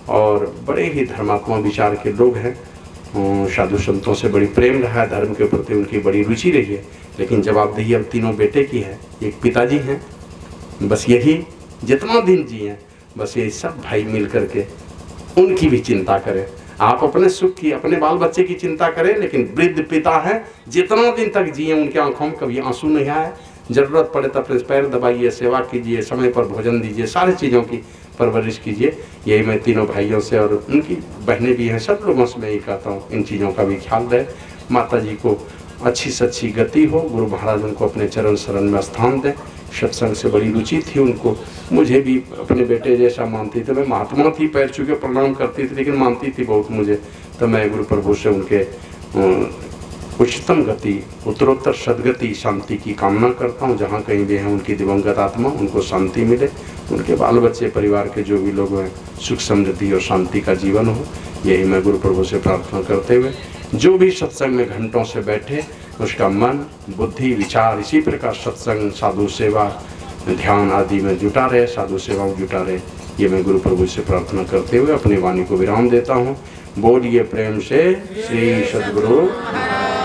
और बड़े ही धर्मात्मा विचार के लोग हैं। साधु संतों से बड़ी प्रेम रहा है, धर्म के प्रति उनकी बड़ी रुचि रही है। लेकिन जवाबदेही अब तीनों बेटे की है, एक पिताजी हैं, बस यही जितना दिन जिए बस ये सब भाई मिल करके उनकी भी चिंता करें। आप अपने सुख की, अपने बाल बच्चे की चिंता करें, लेकिन वृद्ध पिता है, जितना दिन तक जिए उनके आंखों में कभी आंसू नहीं आए। जरूरत पड़े तो अपने पैर दबाइए, सेवा कीजिए, समय पर भोजन दीजिए, सारी चीज़ों की परवरिश कीजिए। यही मैं तीनों भाइयों से और उनकी बहनें भी हैं, सब लोगों से मैं यही कहता हूँ, इन चीज़ों का भी ख्याल रहे। माता जी को अच्छी से अच्छी गति हो, गुरु महाराज उनको अपने चरण शरण में स्थान दें। सत्संग से बड़ी रुचि थी उनको, मुझे भी अपने बेटे जैसा मानती थी। मैं महात्मा थी, पैर छू के प्रणाम करती थी, लेकिन मानती थी बहुत मुझे। तो मैं गुरु प्रभु से उनके उच्चतम गति, उत्तरोत्तर सदगति, शांति की कामना करता हूँ। जहाँ कहीं भी हैं उनकी दिवंगत आत्मा, उनको शांति मिले, उनके बाल बच्चे, परिवार के जो भी लोग हैं, सुख समृद्धि और शांति का जीवन हो। यही मैं गुरु प्रभु से प्रार्थना करते हुए, जो भी सत्संग में घंटों से बैठे, उसका मन, बुद्धि, विचार इसी प्रकार सत्संग, साधु सेवा, ध्यान आदि में जुटा रहे, साधु सेवा में जुटा रहे। ये मैं गुरु प्रभु से प्रार्थना करते हुए अपनी वाणी को विराम देता हूँ। बोलिए प्रेम से श्री सद्गुरु।